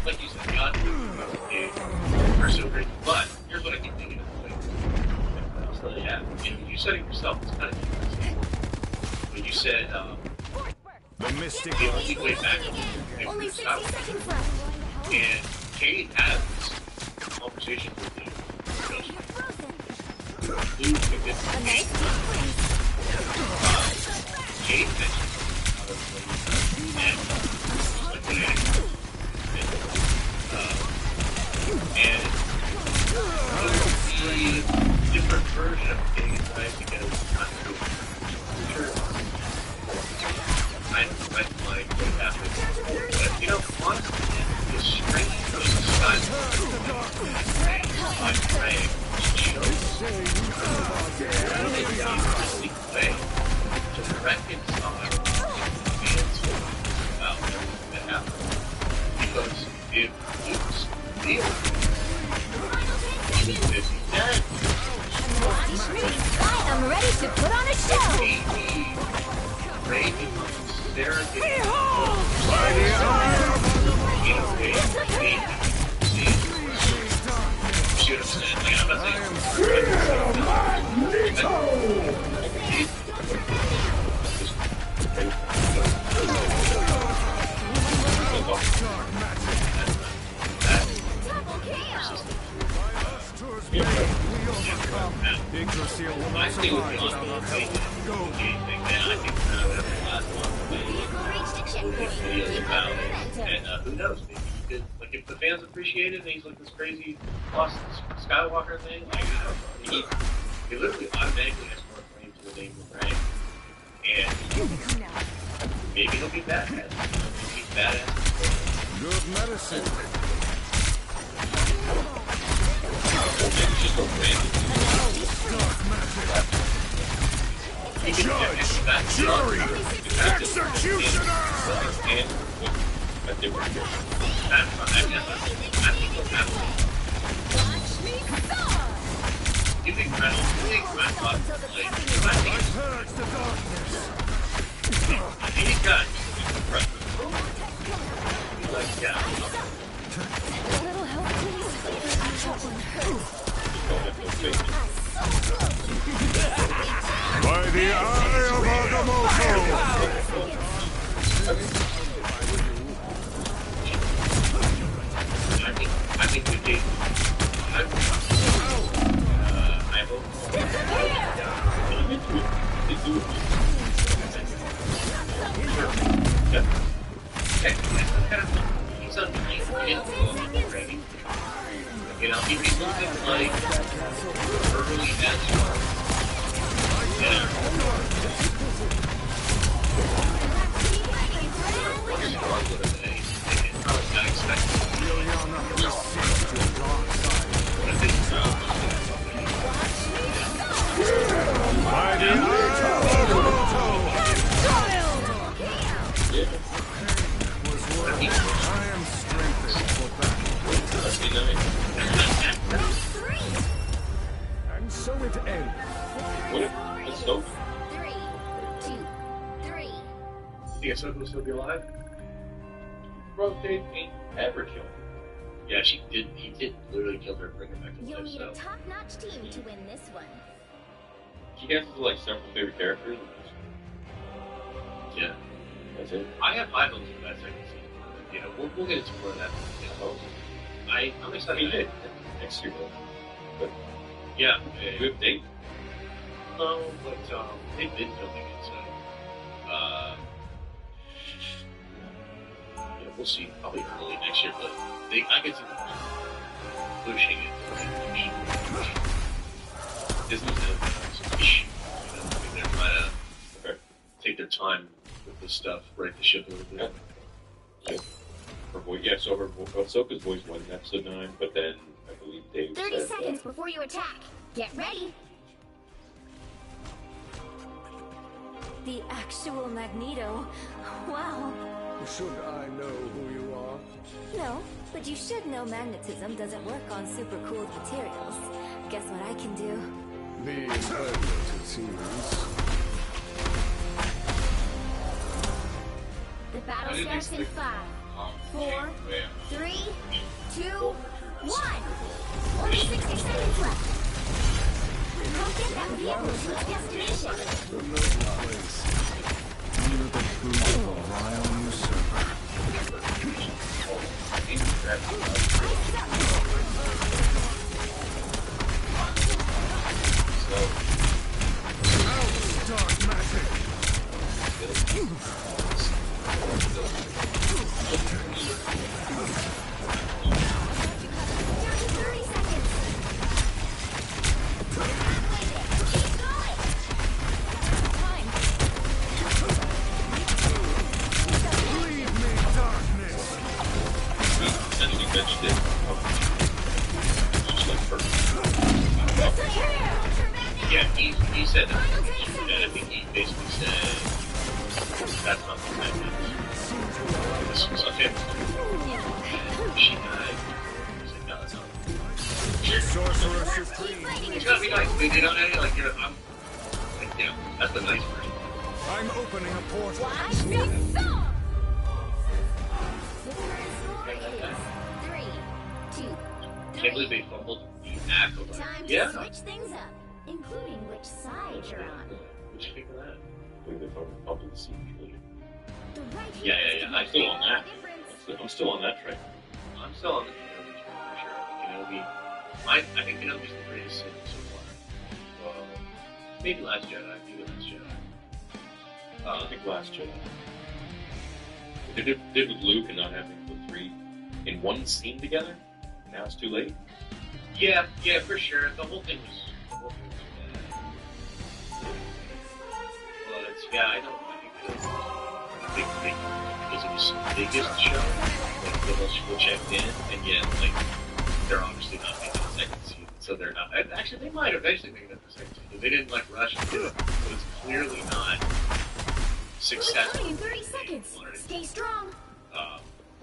Like you said, God are so great. But here's what I keep thinking of the way. Yeah, you said it yourself. It's kind of interesting. When you said the mystic the only way back is Only 60 seconds left. and Kate has this conversation with you. Kate mentioned and the different version of getting it right because it's not true. I like what happened. But you know, honestly, the strength of the sun I'm praying shows the way to reconcile and about everything that happened. Because if it's deal, I am ready to put on a show! Yggdrasil will not survive without our help. Go! And who knows? Maybe you could, like, if the fans appreciate it, and he's like this crazy Lost Skywalker thing, like, he literally automatically has more claim to the name of Rang. And maybe he'll be badass. Maybe he's badass. Go! Good medicine. Judge, jury, executioner! You think I've purged the darkness. Any gun, like, yeah. A little help, please. That one hurts. By the eye of Agamotto! I think we did. I hope. He's on the you know, he moves it like early as well. Yeah. And so it ends. What if it's so? 3, 2, 3. Yeah, so will still be alive? Rotate ain't ever killed her. Yeah, she did. He did literally kill her and bring her back to You'll life. need So a top-notch team to win this one. she has like several favorite characters. Yeah, that's it. I have high hopes for that second season. You know, we'll get into more of that. You know, I'm excited. Next year, but yeah, we have date. No, but they've been filming it, so yeah, we'll see. Probably early next year, but I can see them pushing it. Disney's they're trying to take their time with this stuff, right the ship a little bit. Yeah. Her voice, yeah, so Ahsoka's voice was in episode 9, but then I believe Dave 30 said seconds before you attack. Get ready. The actual Magneto. Wow. Should I know who you are? No, but you should know magnetism doesn't work on super-cooled materials. Guess what I can do? The impertinent, it seems. The battle starts in 5, 4, 3, 2, 1. Only 60 seconds left. Go get that vehicle to its destination. Remote place. Under the boot of a vile usurper. Dark magic! Yeah, he said that. I think he basically said that's not the same. This was okay. She died. He said, no, that's not. Sorcerer Supreme. It's gotta be nice. They don't like you're. I'm like, you know, that's the nice version. I'm opening a portal. Watch me song! 3, 2, 3. Can't believe they fumbled the actual. Time to Yeah. switch things up, including which side you're on. What'd you think of that? when they fumbled the seat. The right Yeah. I'm still on that. I'm still on that train. I'm still on the Kenobi train for sure. Kenobi. I think Kenobi's the greatest Sith so far. Maybe Last Jedi. I think Last Jedi. They did with Luke and not having the three in one scene together. Now it's too late. Yeah, for sure. The whole thing was bad. But yeah, I know. I think it's big. because it was the biggest show, like the most people checked in, and yet like they're obviously not making a second season, so they're not. Actually, they might eventually make it a second season because they didn't like rush into it, but it's clearly not successful. In 30 seconds. Stay strong.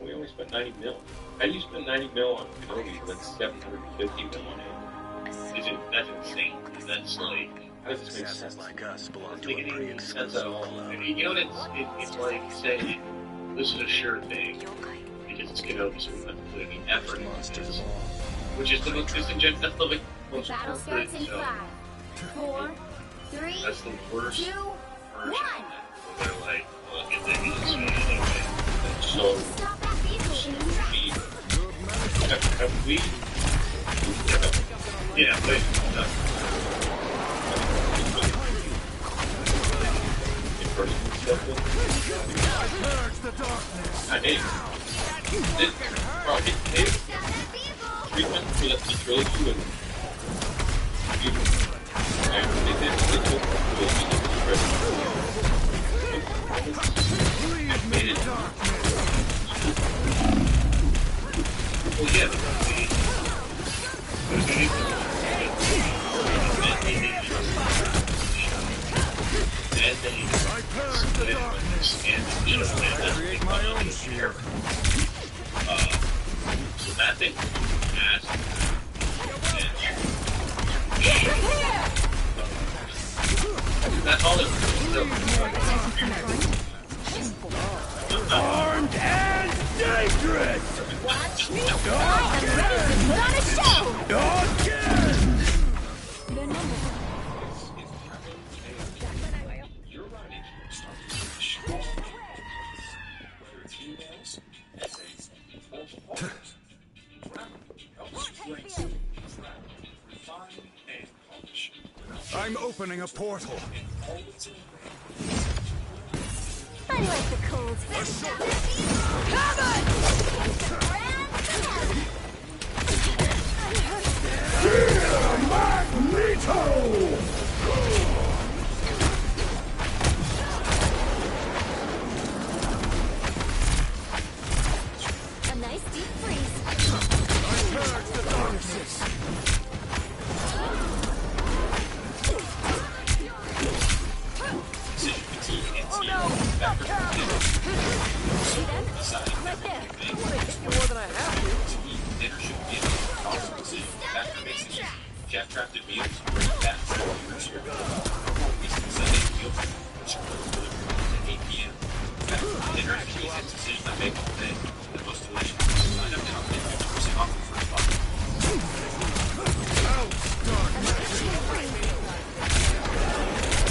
We only spent 90 mil. How do you spend 90 mil on Kenobi and then 750 mil on it? That's insane. That's like, how does this make sense? Like us belong Doesn't make any sense at all. I mean, you know what it's like saying, this is a sure thing, because it's Kenobi, so we don't have to put any effort into this. Which is the most disingenuous, that's the most Battle starts in 5, 4, 3, that's the worst 2, 1. They're like, look at this, anyway. So, have we? Yeah, but I hate it. Probably treatment for the trilogy and they took well, yeah, and they split it and you know, create my own share. So that thing has that's all it Armed and dangerous! Watch me! I'm ready to put on a show! Again! I'm opening a portal. I like the cold. Come on! Magneto! A nice deep freeze. I purge the darkness. Oh no! See them? Right there. I want to hit you more than I have to. dinner should be after mixing Jack crafted meals, bring back Sunday meals, which at 8 p.m. Dinner is the easiest decision I make all day. The most delicious. Sign up now and get 50% off the first bottle.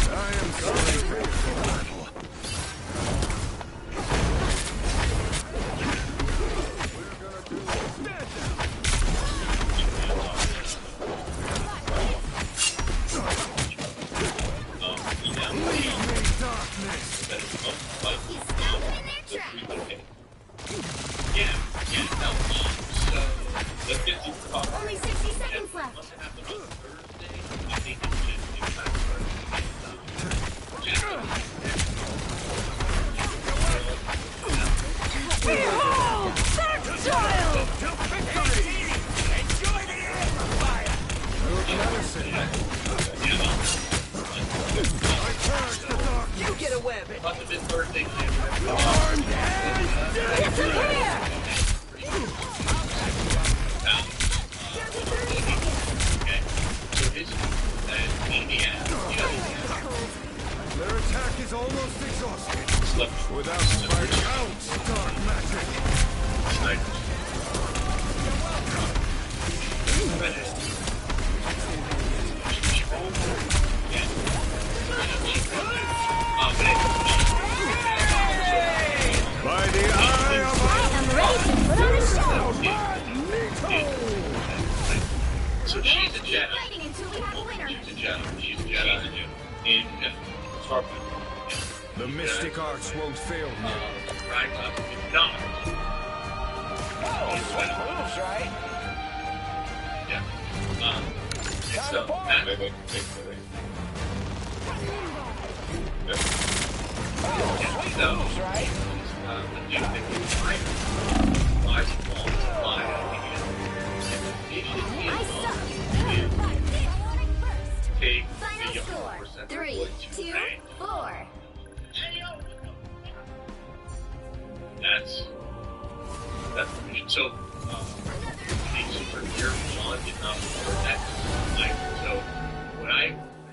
I am sorry for your battle. Only 60 seconds left. Behold! That child! To victory! Enjoy the amplifier! I purge the dark. You get a web it. Armed and dangerous! Their attack is almost exhausted. Without fighting out dark magic. By the eye of I'm ready to put on a show! So she's a Jedi. Fighting until we have a winner. She's a Jedi. She's a Jedi. In Star Wars. The mystic arts won't fail me. Right up is not. moves, right? Yeah. So, wait. Yeah, so, Moves, right? But you think it's fine. Why is it wrong? Why? And the mission is take the young percent 3, 2, 4. That's the mission. So, being super clear, John did not report that. Like, so,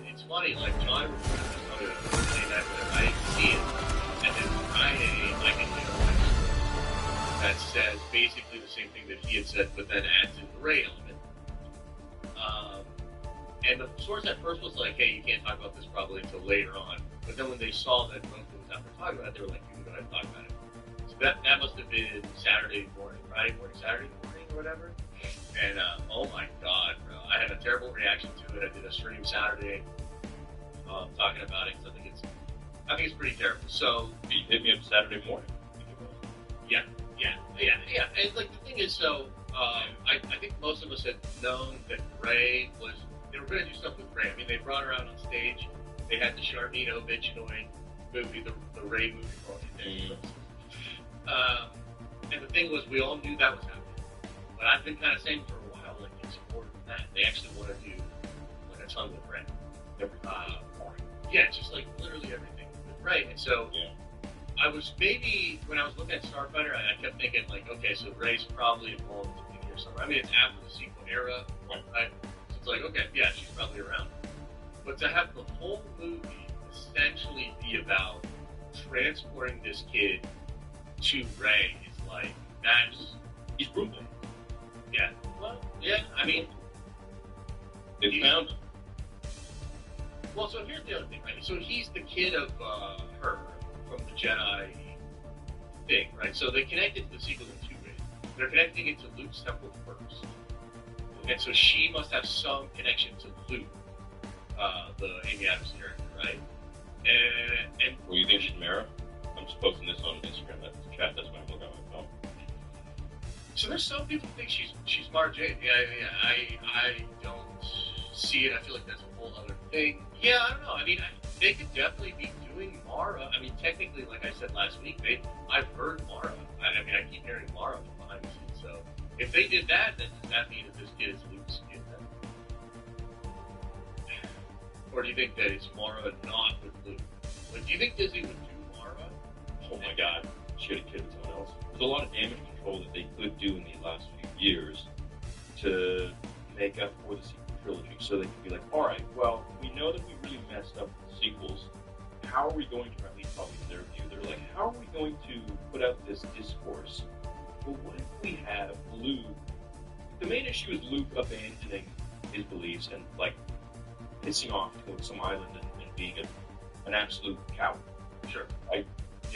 it's funny, like, John reported saying that, but I didn't see it. And then Friday, I can get a that says basically the same thing that he had said, but then adds in the Ray element. And the source at first was like, hey, you can't talk about this probably until later on. But then when they saw that Roku was after talking about it, they were like, you can go ahead and talk about it. So that must have been Saturday morning, Friday morning, Saturday morning, or whatever. And oh my god, bro, I had a terrible reaction to it. I did a stream Saturday talking about it because I think it's pretty terrible. So you hit me up Saturday morning. Yeah. And like the thing is, so I think most of us had known that Ray was. They were going to do stuff with Ray. I mean, they brought her out on stage. They had the Sharmino-Bitch movie, the Ray movie. And the thing was, we all knew that was happening. But I've been kind of saying for a while, like, in support of that, they actually want to do, like, a ton with Ray. Yeah, just, like, literally everything with Ray. And so, I was maybe, when I was looking at Starfighter, I kept thinking, like, okay, so Ray's probably involved in here somewhere. I mean, it's after the sequel era, right? So it's like, okay, yeah, she's probably around. But to have the whole movie essentially be about transporting this kid to Ray is like, he's brutal. Yeah. Well, yeah, I mean, they found him. Well, so here's the other thing, right? So he's the kid of her from the Jedi thing, right? So they connected the sequel in two ways. They're connecting it to Luke's temple first. And so she must have some connection to Luke, the Amy Adams character, right? And well, you think she's Mara? I'm just posting this on Instagram. That's the chat. That's why I'm looking at my phone. So there's some people who think she's Mara Jade. Yeah. I don't see it. I feel like that's a whole other thing. Yeah, I don't know. I mean, they could definitely be doing Mara. I mean, technically, like I said last week, I've heard Mara. I mean, I keep hearing Mara from behind the scenes. So if they did that, then does that mean that this kid is Luke's kid then? Or do you think that it's Mara not with Luke? Like, do you think Disney would do Mara? Oh my god, she had a kid with someone else. There's a lot of damage control that they could do in the last few years to make up for the sequel trilogy. So they could be like, alright, well, we know that we really messed up the sequels. How are we going to, at least probably in their view, they're like, how are we going to put out this discourse? Well, what if we have Luke? The main issue is Luke abandoning his beliefs and, like, pissing off to go to some island and being an absolute coward. Sure. Right?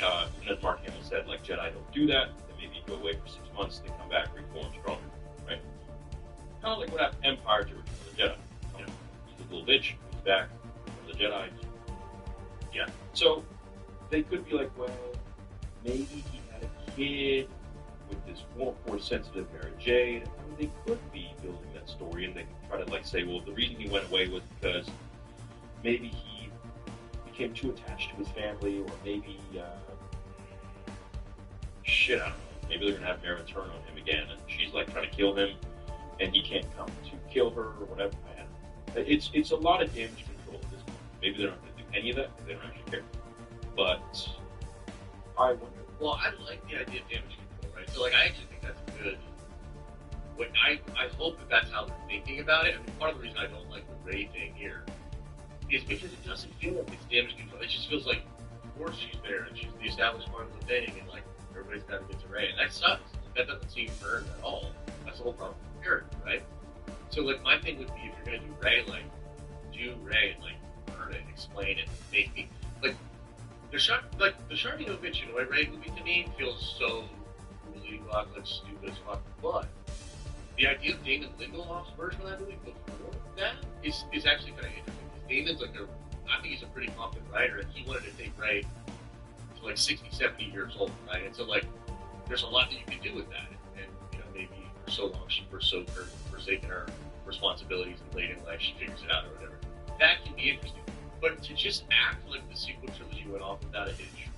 And as Mark Hamill said, like, Jedi don't do that. They maybe go away for 6 months, they come back, reform stronger. Right? Kind of like what happened to Empire to Return of the Jedi. You know, he's a little bitch, comes back, from the Jedi. Yeah. So, they could be like, well, maybe he had a kid with this more Force-sensitive Mara Jade. I mean, they could be building that story, and they could try to, like, say, well, the reason he went away was because maybe he became too attached to his family, or maybe, shit, I don't know. Maybe they're going to have Mara turn on him again, and she's, like, trying to kill him, and he can't come to kill her, or whatever. It's a lot of damage control at this point. Maybe they're not going to do any of that, because they don't actually care. But I wonder. Well, I like the idea of damage control, right? So, like, I actually think that's good. What I hope that that's how they're thinking about it. I mean, part of the reason I don't like the Rey thing here is because it doesn't feel like it's damage control. It just feels like, of course she's there, and she's the established part of the thing, and, like, everybody's got to get to Rey. And that sucks. That doesn't seem earned at all. That's the whole problem with the character, right? So, like, my thing would be, if you're going to do Rey, like, do Rey and, like, earn it, explain it, make me, like, the Sharmino Bitch in a Rey movie to me feels so really like stupid as fuck. But the idea of Damon Lindelof's version of that movie before that is actually kind of interesting. Damon's like I think he's a pretty competent writer, and he wanted to take Rey to like 60, 70 years old, right? And so like there's a lot that you can do with that. And you know, maybe for so long she forsaken her responsibilities, and late in life she figures it out or whatever. That can be interesting. But to just act like the sequel trilogy went off without a hitch,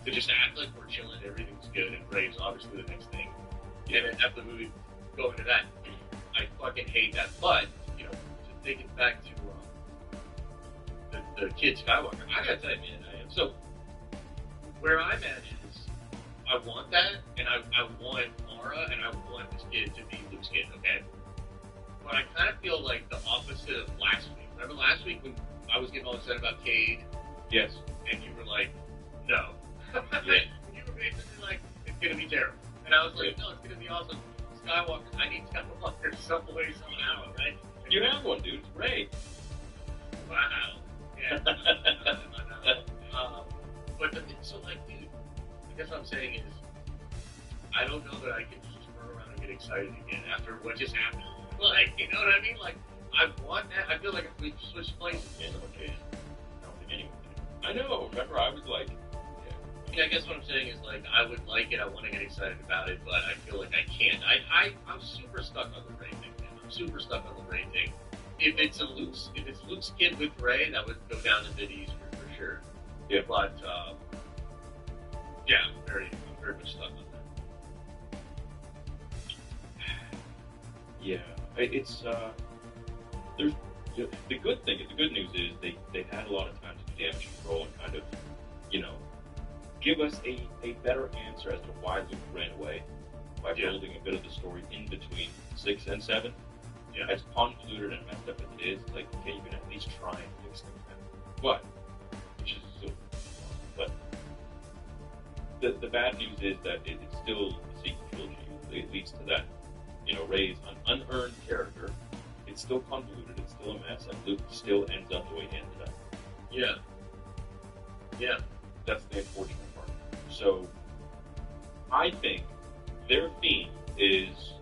to just act like we're chilling, everything's good, and Ray's obviously the next thing. And then have the movie go into that. I fucking hate that. But, you know, to take it back to the kid Skywalker, I gotta tell you, man, so where I'm at is I want that, and I want Mara, and I want this kid to be Luke's kid, okay? But I kind of feel like the opposite of last week. Remember last week when I was getting all excited about Cade? Yes. And you were like, no. Yeah. You were basically like, it's gonna be terrible. And I was like, no, it's gonna be awesome. Skywalker, I need Skywalker some way, somehow, right? And You have one, dude. It's Ray. Wow. Yeah. But so like, dude, I guess what I'm saying is, I don't know that I can just turn around and get excited again after what just happened. Like, you know what I mean? Like, I want that. I feel like if we switch places, I don't think anyone can. I know. Remember, I was like, yeah, I guess what I'm saying is, like, I would like it. I want to get excited about it, but I feel like I can't. I'm super stuck on the Ray thing, man. I'm super stuck on the Ray thing. If it's Luke's kid with Ray, that would go down to Viddy's for sure. Yeah. But yeah, I'm very much stuck on that. Yeah, it's there's the good thing. The good news is they had a lot of time to do damage control and kind of, you know, give us a better answer as to why Luke ran away by building a bit of the story in between 6 and 7. Yeah. As convoluted and messed up as it is, like, okay, you can at least try and fix things now. But, which is still, but the bad news is that it's still a sequel trilogy. It leads to that, you know, Rey's an unearned character. It's still convoluted, it's still a mess, and Luke still ends up the way he ended up. Yeah. Yeah. That's the unfortunate part. So, I think their theme is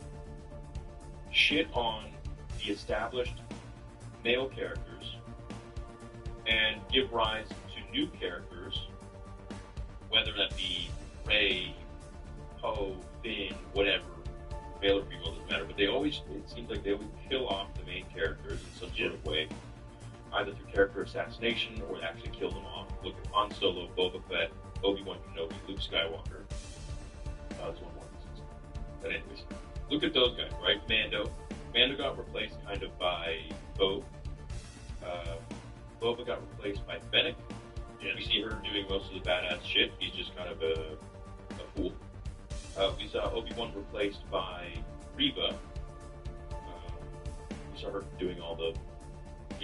shit on the established male characters and give rise to new characters, whether that be Rey, Poe, Finn, whatever, male or female, doesn't matter, but it seems like they always kill off the main characters in some sort of way, either through character assassination or actually kill them off. Look at Han Solo, Boba Fett, Obi-Wan Kenobi, Luke Skywalker. There's one more. But anyways, look at those guys, right? Mando got replaced kind of by Poe. Boba got replaced by Fennec. Yeah. We see her doing most of the badass shit. He's just kind of a fool. We saw Obi-Wan replaced by Reva. We saw her doing all the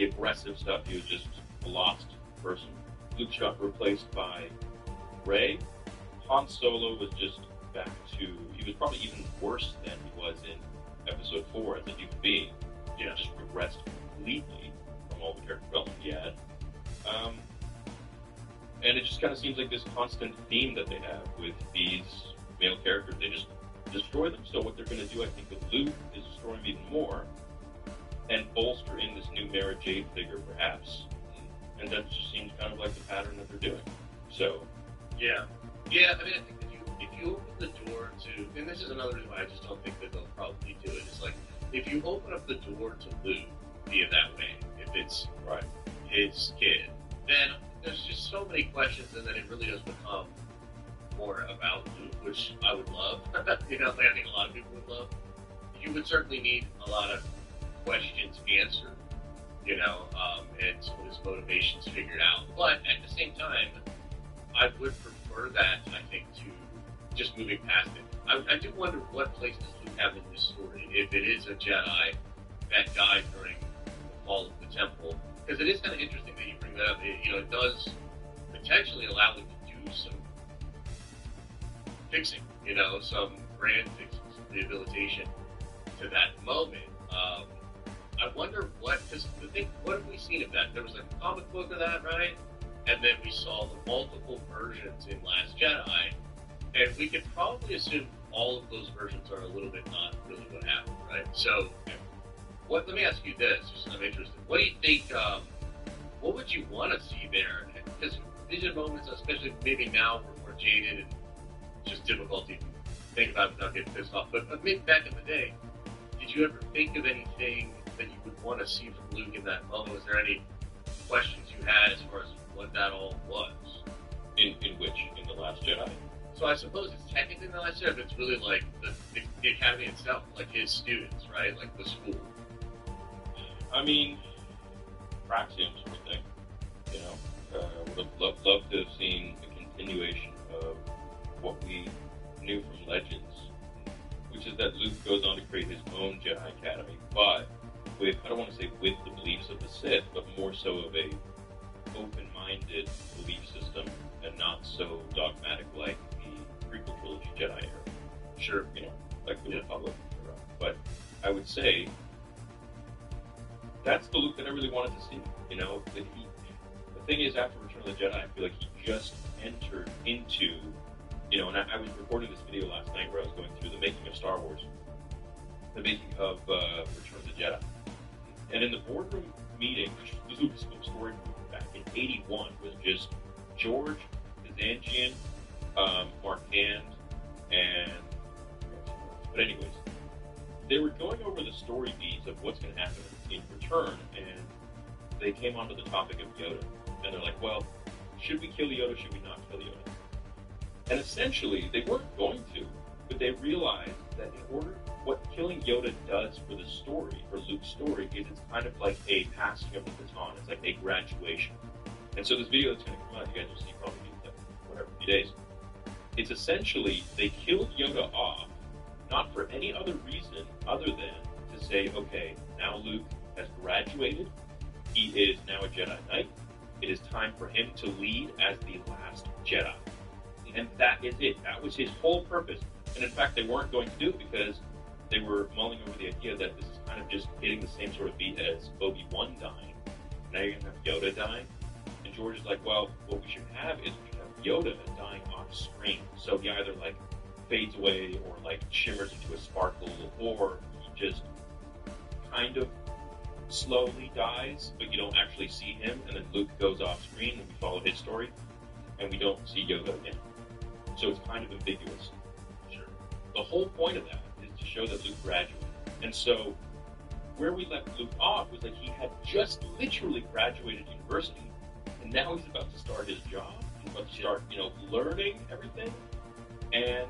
aggressive stuff. He was just a lost person. Luke got replaced by Rey. Han Solo was just back to... He was probably even worse than he was in Episode 4 as a human being. You know, just regressed completely from all the character development he had. And it just kind of seems like this constant theme that they have with these male characters. They just destroy them. So what they're going to do, I think, with Luke is destroy him even more and bolster in this new Mara Jade figure, perhaps. And that just seems kind of like the pattern that they're doing. So... Yeah. Yeah, I mean, I think if you open the door to... And this is another reason why I just don't think that they'll probably do it. It's like, if you open up the door to Luke via that way, if it's his kid, then there's just so many questions, and then it really does become more about Luke, which I would love. You know, I think a lot of people would love. You would certainly need a lot of questions answered, you know, and some of his motivations figured out. But at the same time, I would prefer that, I think, to just moving past it. I do wonder what place does Luke have in this story, if it is a Jedi that died during the fall of the Temple. Because it is kind of interesting that you bring that up. It does potentially allow them to do some fixing, some grand fixing, some rehabilitation to that moment. I wonder what have we seen of that? There was a comic book of that, right? And then we saw the multiple versions in Last Jedi, and we could probably assume all of those versions are a little bit not really what happened, right? So, let me ask you this, just I'm interested. What do you think, what would you want to see there? Because vision moments, especially maybe now we're more jaded and just difficult to think about without getting pissed off, but maybe back in the day, did you ever think of anything that you would want to see from Luke in that moment? Was there any questions you had as far as what that all was? In which? In The Last Jedi? So I suppose it's technically The Last Jedi, but it's really like the Academy itself, like his students, right? Like the school. I mean, Praxium sort of thing. You know, would have loved to have seen a continuation of what we knew from Legends, which is that Luke goes on to create his own Jedi Academy, but with, I don't want to say with the beliefs of the Sith, but more so of a open-minded belief system and not so dogmatic like the prequel trilogy Jedi era. Sure, you know, like the Republic era. But I would say that's the Luke that I really wanted to see. You know, that the thing is, after Return of the Jedi, I feel like he just entered into, you know, and I was recording this video last night where I was going through the making of Star Wars, the making of Return of the Jedi. And in the boardroom meeting, which was the Lucasfilm story movie back in '81, was just George, Kazanjian, Mark Hand, and... But anyways, they were going over the story beats of what's going to happen in Return, and they came onto the topic of Yoda. And they're like, well, should we kill Yoda, should we not kill Yoda? And essentially, they weren't going to, but they realized that in order, what killing Yoda does for the story, for Luke's story, is it's kind of like a passing of the baton. It's like a graduation. And so this video that's going to come out, you guys will see probably in whatever, few days. It's essentially, they killed Yoda off, not for any other reason other than to say, okay, now Luke has graduated. He is now a Jedi Knight. It is time for him to lead as the last Jedi. And that is it. That was his whole purpose. And in fact, they weren't going to do it because they were mulling over the idea that this is kind of just hitting the same sort of beat as Obi-Wan dying. Now you're going to have Yoda dying. And George is like, well, what we should have is we should have Yoda dying off screen. So he either like fades away or like shimmers into a sparkle, or he just kind of slowly dies, but you don't actually see him, and then Luke goes off screen and we follow his story, and we don't see Yoda again. So it's kind of ambiguous. Sure. The whole point of that is to show that Luke graduated. And so where we left Luke off was that he had just literally graduated university, and now he's about to start his job. He's about to start, you know, learning everything. And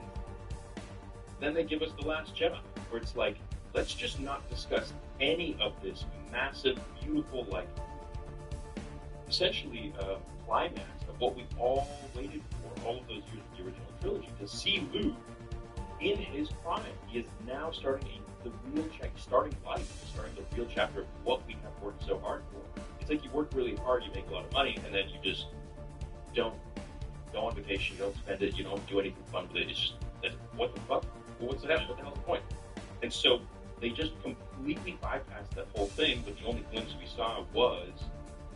then they give us The Last Jedi, where it's like, let's just not discuss any of this massive, beautiful, like, essentially climax of what we all waited for all of those years of the original trilogy, to see Luke in his prime. He is now starting starting life, starting the real chapter of what we have worked so hard for. It's like you work really hard, you make a lot of money, and then you just don't go on vacation, you don't spend it, you don't do anything fun with it. It's just, what the fuck? Well, what the hell's the point? And so they just completely bypassed that whole thing, but the only glimpse we saw was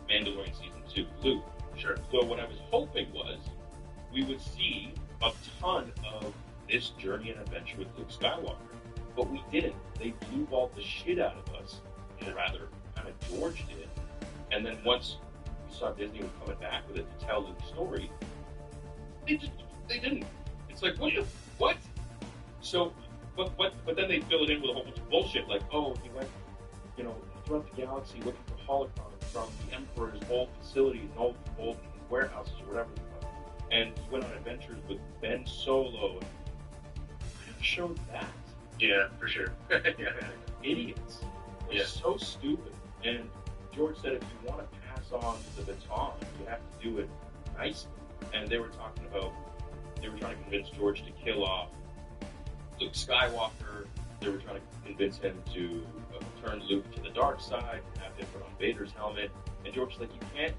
Mandalorian Season 2, Luke. Sure. So what I was hoping was we would see a ton of this journey and adventure with Luke Skywalker. But we didn't. They blue-balled the shit out of us, or rather, kind of George did. And then once we saw Disney was coming back with it to tell Luke's story, they didn't. It's like, what? So, but then they fill it in with a whole bunch of bullshit, like, oh, he went, you know, throughout the galaxy looking for holocrons from the Emperor's old facilities and old warehouses or whatever. And he went on adventures with Ben Solo. And I showed that. Yeah, for sure. Idiots. They're so stupid. And George said, if you want to pass on the baton, you have to do it nicely. And they were trying to convince George to kill off Luke Skywalker. They were trying to convince him to turn Luke to the dark side, have him put on Vader's helmet. And George was like, you can't,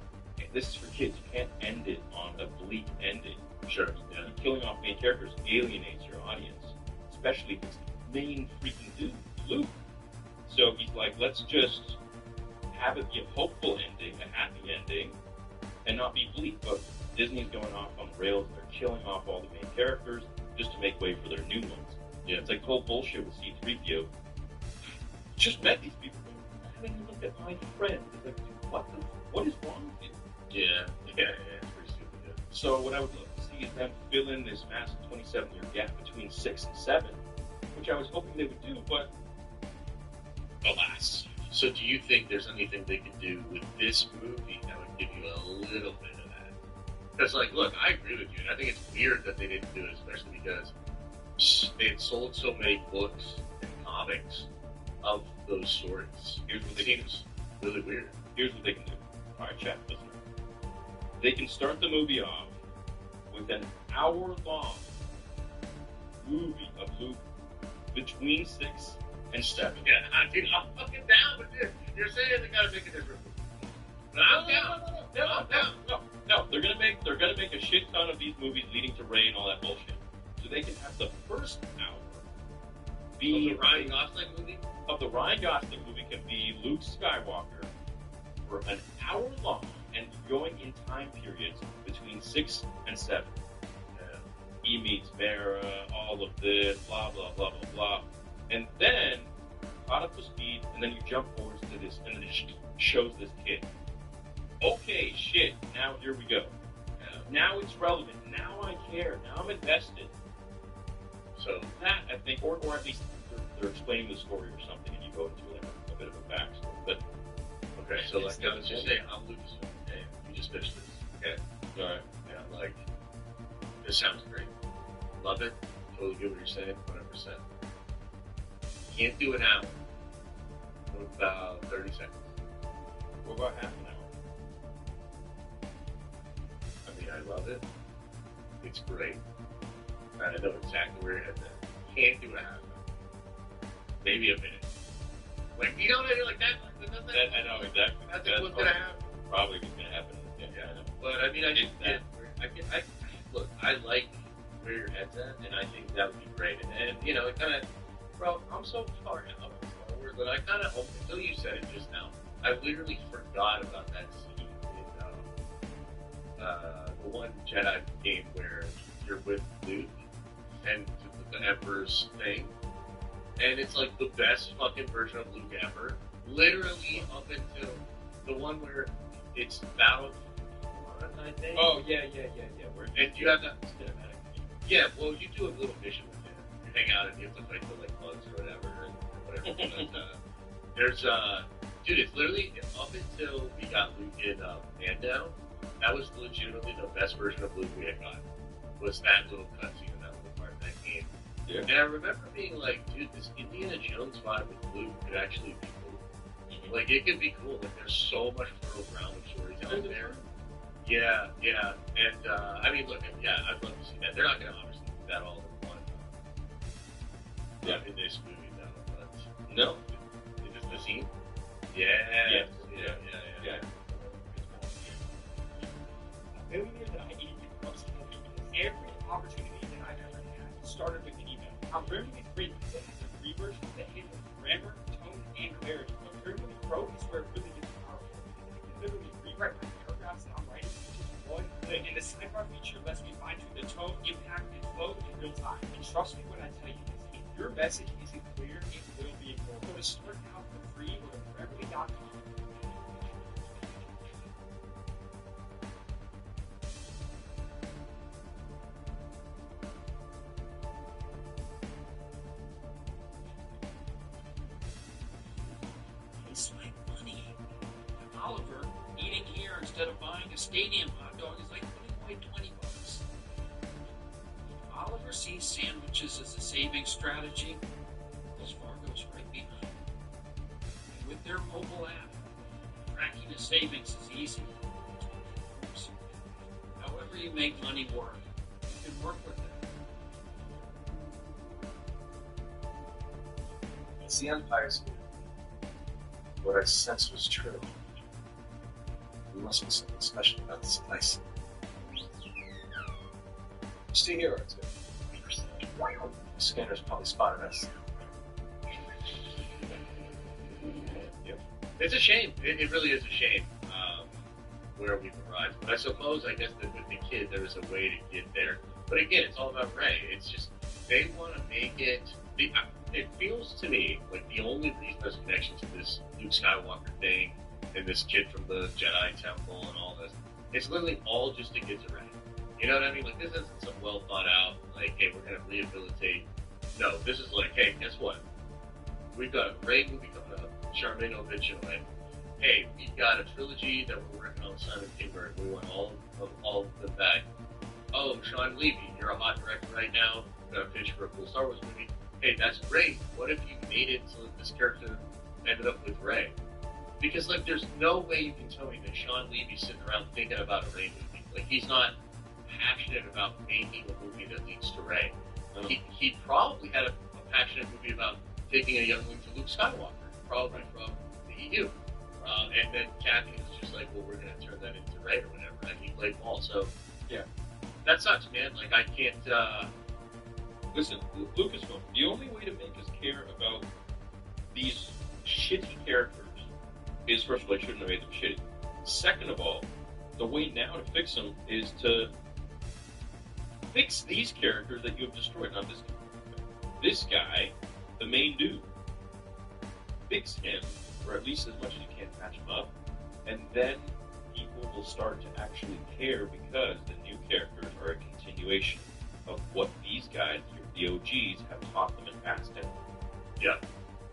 this is for kids, you can't end it on a bleak ending. Sure. Yeah. Killing off main characters alienates your audience, especially if it's the main freaking dude, Luke. So he's like, let's just have it be a hopeful ending, a happy ending, and not be bleak. But Disney's going off on the rails, they're killing off all the main characters just to make way for their new ones. Yeah, it's like the whole bullshit with C-3PO. Just met these people. I haven't even looked at my friend. It's like, dude, what is wrong with you? Yeah, it's pretty stupid. Yeah. So what I would love to see is them fill in this massive 27-year gap between 6 and 7, which I was hoping they would do, but alas. So do you think there's anything they could do with this movie that would give you a little bit of that? Because, like, look, I agree with you, and I think it's weird that they didn't do it, especially because they had sold so many books and comics of those stories. Here's what they can do. It's really weird. Here's what they can do. All right, chat, listen. They can start the movie off with an hour-long movie of Luke between 6 and 7. Yeah, dude, I'm fucking down with this. You're saying they gotta make a difference. But I'm down. No. They're gonna make a shit ton of these movies leading to Rey and all that bullshit. So they can have the first hour be of the Ryan Gosling movie. Of the Ryan Gosling movie can be Luke Skywalker for an hour long and going in time periods between 6 and 7. He meets Mara, all of this, blah blah blah blah blah, and then caught up to speed, and then you jump forward to this, and then it shows this kid. Okay, shit. Now here we go. Now it's relevant. Now I care. Now I'm invested. So that I think, or at least they're explaining the story or something, and you go into like a bit of a backstory. But okay, so like let's just say I'm Lucas. Okay, you just finished this. Okay, all right. And I'm like, this sounds great. Love it. Totally get what you're saying. 100%. Can't do an hour. What about 30 seconds? What about half an hour? I mean, I love it. It's great. I know exactly where your head's at. Can't do a half hour. Maybe a minute. Like, you know what I mean? Like that. I know exactly. That's what's gonna happen. Probably what's gonna happen. Yeah. But I mean, I look. I like where your head's at, and I think that would be great. And you know, it kind of, bro, I'm so far now forward that I kind of, until you said it just now, I literally forgot about that scene in the one Jedi game where you're with Luke and the Emperor's thing, and it's like the best fucking version of Luke ever. Literally up until the one where it's Battle, I think. Oh yeah. Where and you have that cinematic. Yeah, well, you do a little mission with him. You hang out and you have to fight the like bugs or whatever, and whatever. But, there's dude, it's literally up until we got Luke in Mando. That was legitimately the best version of Luke we had gotten. Was that little cutscene and that little part of that game. Yeah. And I remember being like, dude, this Indiana Jones vibe with Luke could actually be cool. Mm-hmm. Like, it could be cool. Like, there's so much fertile ground of storytelling there. Yeah, and I mean, look, yeah, I'd love to see that. They're not going to obviously do that all in one. In this movie, though. But no, is this the scene? Yeah. Every opportunity that I've ever had started with an email. I'm very free because it has a free version that handles grammar, tone, and clarity. But Grammarly Pro is where it really gets powerful. I can literally rewrite my paragraphs that I'm writing in just one thing. And the sidebar feature lets me fine tune the tone, impact, and flow in real time. And trust me when I tell you this, if your message isn't clear, it will be ignored. Go to start out for free or Grammarly.com. Oliver eating here instead of buying a stadium hot dog is like putting away $20. Oliver sees sandwiches as a saving strategy. Wells Fargo's right behind. And with their mobile app, tracking the savings is easy. However you make money work, you can work with it. It's the Empire's view. What I sensed was true. There must be something special about this place. Just a year or two. The scanners probably spotted us. Yep. It's a shame. It really is a shame where we've arrived. But I suppose, I guess, that with the kid, there is a way to get there. But again, it's all about Rey. It's just, they want to make it... It feels to me like the only reason there's a connection to this Luke Skywalker thing and this kid from the Jedi Temple and all this, it's literally all just to get to Rey. You know what I mean? Like, this isn't some well thought out, like, hey, we're going to rehabilitate. No, this is like, hey, guess what? We've got a great movie coming up, Charmaine O'Bitchin, hey, we've got a trilogy that we're working on with Simon Kinberg. We want all of them back. Oh, Sean Levy, you're a hot director right now. Got a pitch for a cool Star Wars movie. Hey, that's great. What if you made it so that this character ended up with Rey? Because, like, there's no way you can tell me that Sean Levy's sitting around thinking about a Rey movie. Like, he's not passionate about making a movie that leads to Rey. He probably had a passionate movie about taking a youngling to Luke Skywalker, probably from the EU. And then Kathy was just like, well, we're going to turn that into Rey or whatever. And he played ball. So, yeah. That sucks, man. Like, I can't, Listen, Lucasfilm, the only way to make us care about these shitty characters is, first of all, they shouldn't have made them shitty. Second of all, the way now to fix them is to fix these characters that you have destroyed. Not this guy, the main dude. Fix him, or at least as much as you can patch him up, and then people will start to actually care because the new characters are a continuation of what these guys, the OGs, have taught them in past tense. Yeah.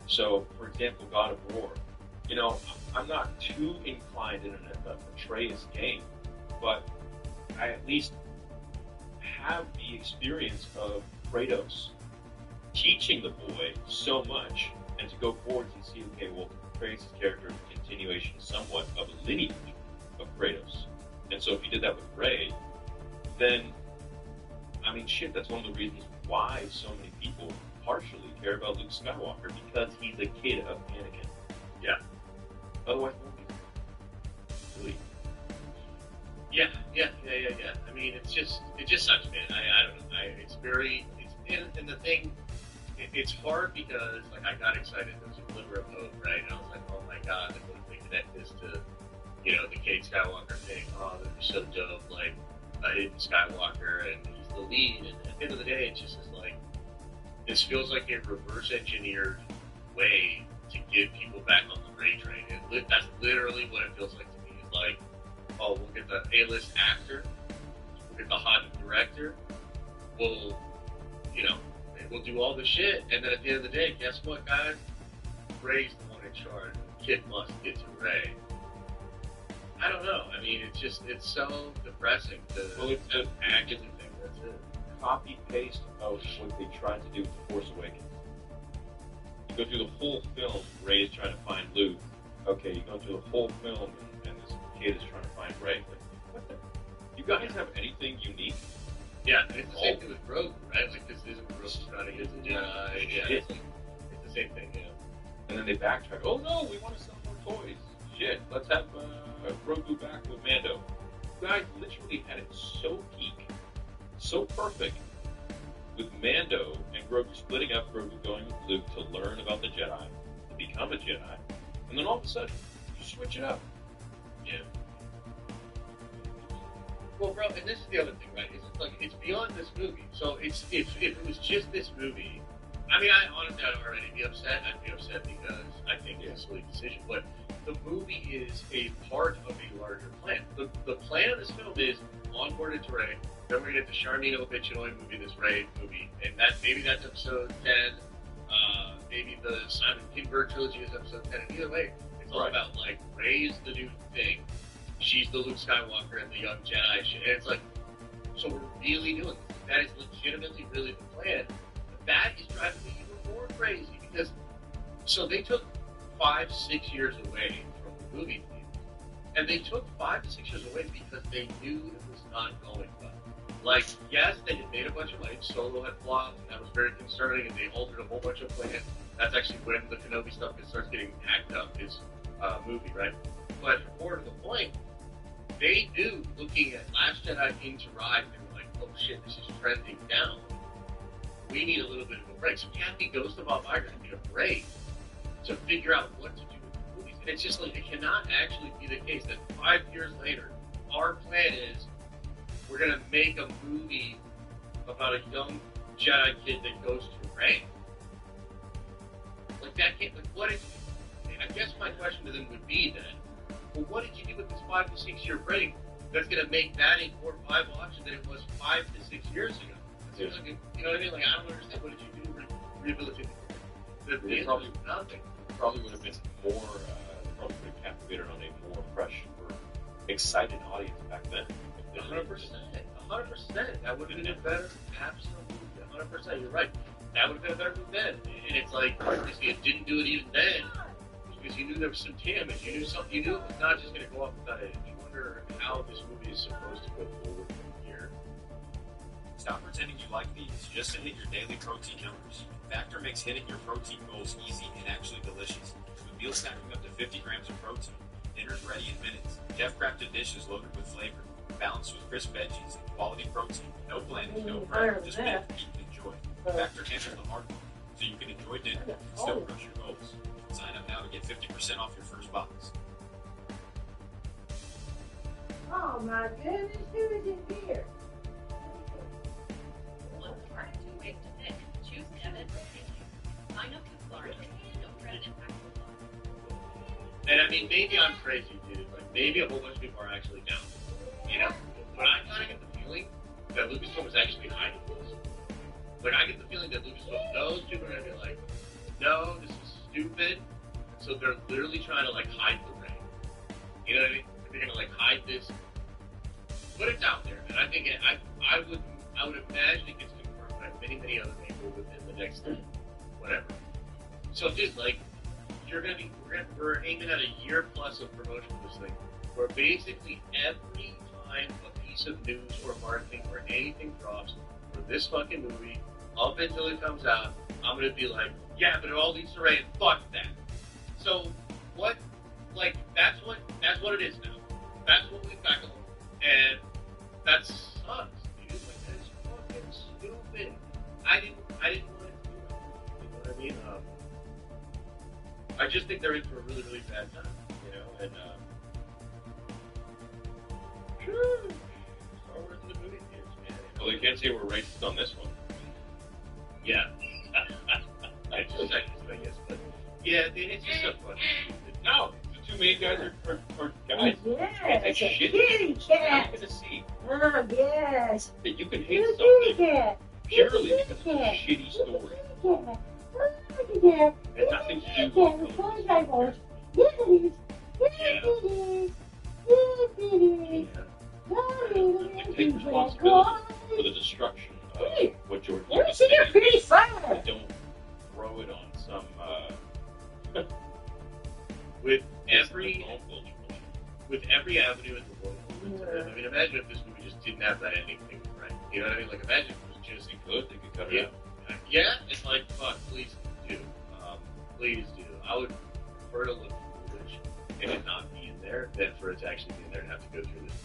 So, for example, God of War. You know, I'm not too inclined in a Atreus game, but I at least have the experience of Kratos teaching the boy so much, and to go forward and see, okay, well, Kratos' character is a continuation somewhat of a lineage of Kratos. And so if you did that with Rey, then, I mean, shit, that's one of the reasons why so many people partially care about Luke Skywalker, because he's a kid of Anakin. Yeah. Otherwise, really. Yeah. I mean, it just sucks, man. I don't know. And the thing, it's hard because, like, I got excited. There was a glimmer of hope, right? And I was like, oh my god, like, what if they connect this to, you know, the Cade Skywalker thing? Oh, that'd be so dope. Like, a hidden Skywalker, and he's the lead. And at the end of the day, it just is like, this feels like a reverse engineered way to get people back on the Rey train. And that's literally what it feels like to me. It's like, oh, we'll get the A-list actor, we'll get the hot director, we'll do all the shit, and then at the end of the day, guess what, guys? Rey's the one in charge. The kid must get to Rey. I don't know. I mean, it's so depressing to act as a thing. That's it. Copy-paste of what they tried to do with The Force Awakens. You go through the whole film, Rey is trying to find Luke. Okay, you go through the whole film, and this kid is trying to find Rey. Like, what the? You guys have anything unique? Yeah, and it's the same thing with Grogu, right? Like, this isn't Grogu trying to get the Jedi. Yeah, it's the same thing, yeah. And then they backtrack. Oh no, we want to sell more toys. Shit, let's have Grogu back with Mando. You guys literally had it so peak, so perfect, with Mando and Grogu splitting up, Grogu going with Luke to learn about the Jedi, to become a Jedi, and then all of a sudden, you switch it up. Yeah. Well, bro, and this is the other thing, right? It's like, it's beyond this movie. So if it was just this movie, I mean, honestly, I'd already be upset. I'd be upset because I think it's a silly decision. But the movie is a part of a larger plan. The plan of this film is onboarded to Rey. Then we're gonna get the Charmino Bitchinoy movie, this Rey movie, and maybe that's episode 10. Maybe the Simon Kinberg trilogy is episode 10. And either way, it's all about, like, Rey's the new thing. She's the Luke Skywalker and the young Jedi shit. And it's like, so we're really doing this. That is legitimately really the plan. But that is driving me even more crazy because, so they took 5-6 years away from the movie theater. And they took 5 to 6 years away because they knew it was not going well. Like, yes, they had made a bunch of money. Solo had flopped, and that was very concerning, and they altered a whole bunch of plans. That's actually when the Kenobi stuff starts getting hacked up, his movie, right? But more to the point, they knew, looking at Last Jedi into Rise, they were like, oh shit, this is trending down. We need a little bit of a break. So Kathy goes to Bob Iger to need a break to figure out what to do with the movies. And it's just like, it cannot actually be the case that 5 years later, our plan is, we're going to make a movie about a young Jedi kid that goes to Rey. Like, that can't, like, what is, I guess my question to them would be then, well, what did you do with this 5 to 6 year break that's going to make that a 4 or 5 option than it was 5 to 6 years ago? It seems like, you know what I mean? Like, I don't understand. What did you do to rehabilitate the probably nothing. Probably would have been more, probably would have kept distributed on a more fresh or excited audience back then. 100%. 100%. That would have been better. Absolutely. 100%. You're right. That would have been a better move then. And it's like, obviously, it didn't do it even then because you knew there was some damage. You knew something. You knew it was not just going to go off without it. You wonder how this movie is supposed to go forward from here. Stop pretending you like these just to hit your daily protein numbers. Factor makes hitting your protein goals easy and actually delicious. With meals stacking up to 50 grams of protein, dinner's ready in minutes. Chef-crafted dishes loaded with flavor, balanced with crisp veggies and quality protein. No blending, no prep, just make, eat, and enjoy. Factor handles the hard part, so you can enjoy dinner and still crush your goals. Sign up now to get 50% off your first box. Oh my goodness, who is in here? And I mean, maybe I'm crazy, dude. Like, maybe a whole bunch of people are actually down. You know? But I kind of get the feeling that Lucasfilm is actually hiding this. Like, I get the feeling that Lucasfilm knows people are going to be like, no, this is stupid. So they're literally trying to, like, hide the ring. You know what I mean? They're going to, like, hide this. But it's out there. And I think I would imagine it gets confirmed by many, many other people within the next, whatever. So, dude, like, we're aiming at a year plus of promotion for this thing, where basically every time a piece of news or marketing or anything drops for this fucking movie, up until it comes out, I'm gonna be like, yeah, but it all leads to Ray, and fuck that. So what? Like that's what it is now. That's what we've got going, and that sucks, dude. Like that's fucking stupid. I didn't want to do it. You know what I mean? I just think they're in for a really, really bad time, you know, and, Star Wars in the movie theaters, man. Well, they can't say we're racist on this one. Yeah. I guess, but, yeah, it's just so funny. No, the two main guys are guys. Yes, it's a kitty shit. cat. It's a see Oh, yes. that you can hate Kitty something cat. purely Kitty because it's a cat. shitty story. Cat. Yeah. It's nothing to do Yeah, with the toys I want. Yes, it is. Yes, it is. Yes, it is. They take responsibility for the destruction of what George Let me Lucas see your made. pretty fire. They don't throw it on some with every avenue in the world. I mean, imagine if this movie just didn't have that ending thing, right? You know what I mean? Like, imagine if it was just they could cut it out. Yeah, it's like, fuck, please do. Please do. I would prefer to look foolish and it not be in there than for it to actually be in there and have to go through this.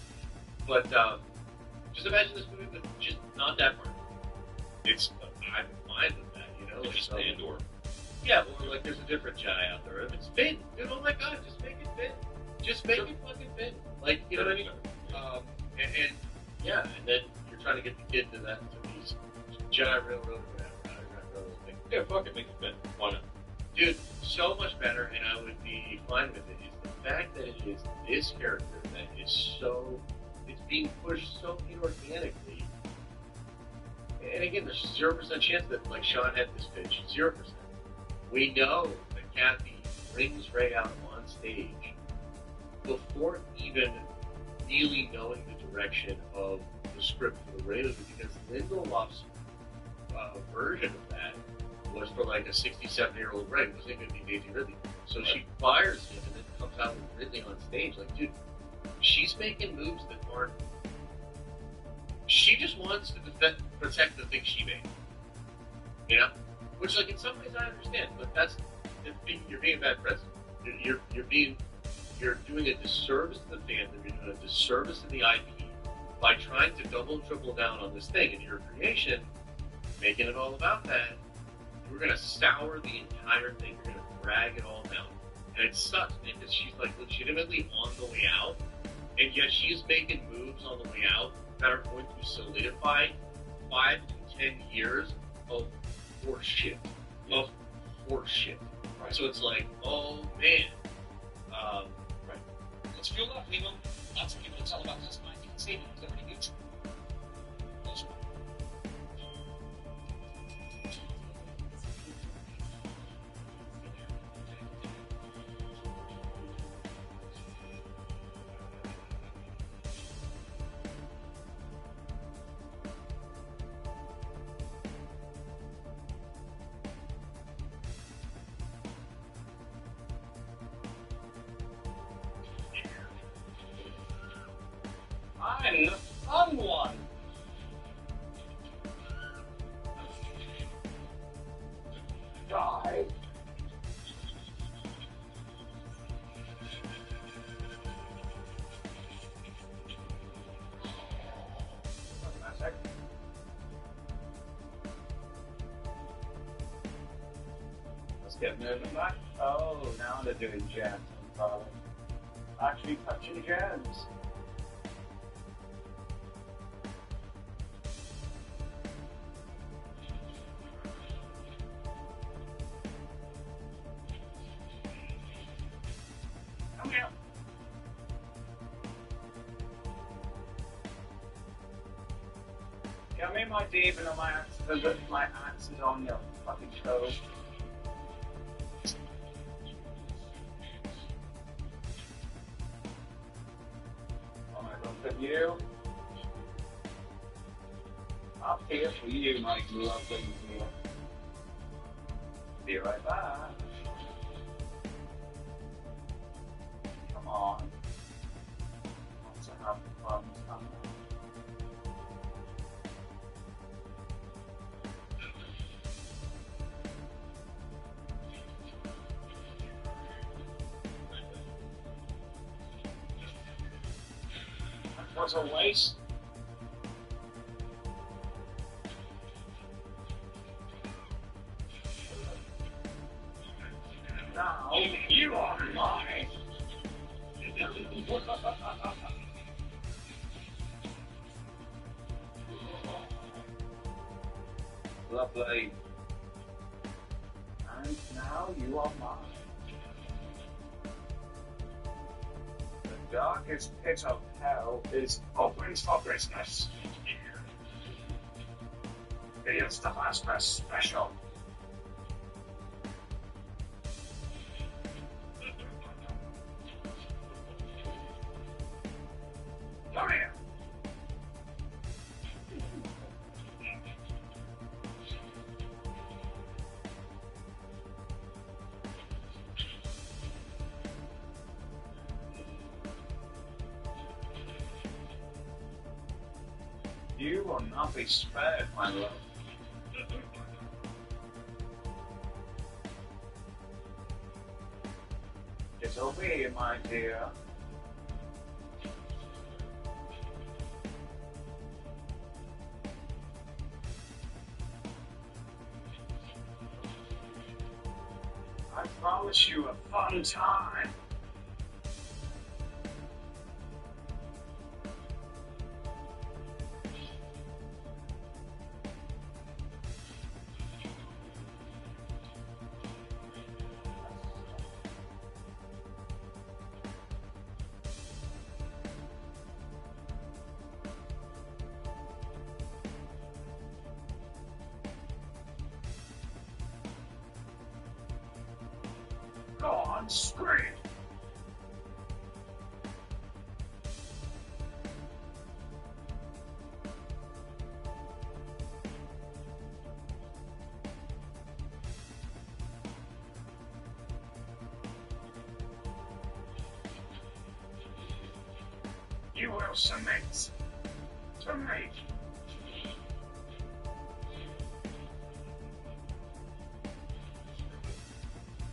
But just imagine this movie with just not that part. I'm fine with that, you know? It's like, just Andor. Yeah, or like there's a different Jedi out there. If it's Finn, dude, oh my god, just make it Finn. Just make it fucking Finn. Like, you know what I mean? And yeah, and then you're trying to get the kid to these Jedi Railroad or whatever. Yeah, fuck it, make it Finn. Why not? Dude, so much better, and I would be fine with it, is the fact that it is this character that is so, it's being pushed so inorganically. And again, there's 0% chance that, like, Sean had this pitch. 0%. We know that Kathy brings Ray out on stage before even really knowing the direction of the script for the Ray movie, because Lindelof's version of that was for like a 67-year-old Ray. It wasn't going to be Daisy Ridley. So she fires him and then comes out with Ridley on stage. Like, dude, she's making moves that aren't. She just wants to protect the thing she made. You know? Which, like, in some ways I understand, but you're being a bad president. You're doing a disservice to the fandom, you're doing a disservice to the IP by trying to double and triple down on this thing in your creation, making it all about that. We're going to sour the entire thing. We're going to drag it all down. And it sucks because she's like legitimately on the way out, and yet she's making moves on the way out that are going to solidify 5 to 10 years of horseshit. Of horseshit. Right. So it's like, oh man. Right. Let's fuel up, people. Lots of people, it's all about customizing and saving. Liberty Mutual. Why? Let's get moving back. Oh, now they're doing gems. Actually touching gems. Come here. Give me my demon on my axe. My axe is on your fucking toe. Look at you. Up here for you, my lovely dear. Be right back. Come on. Want to have fun, come That was a waste. Now you are mine. Lovely. And now you are mine. The darkest pit of hell is open for business. It's the Master Special. Come here. You will not be spared, my love. It'll be, my dear. I promise you a fun time. Go on, scream! You will submit to me.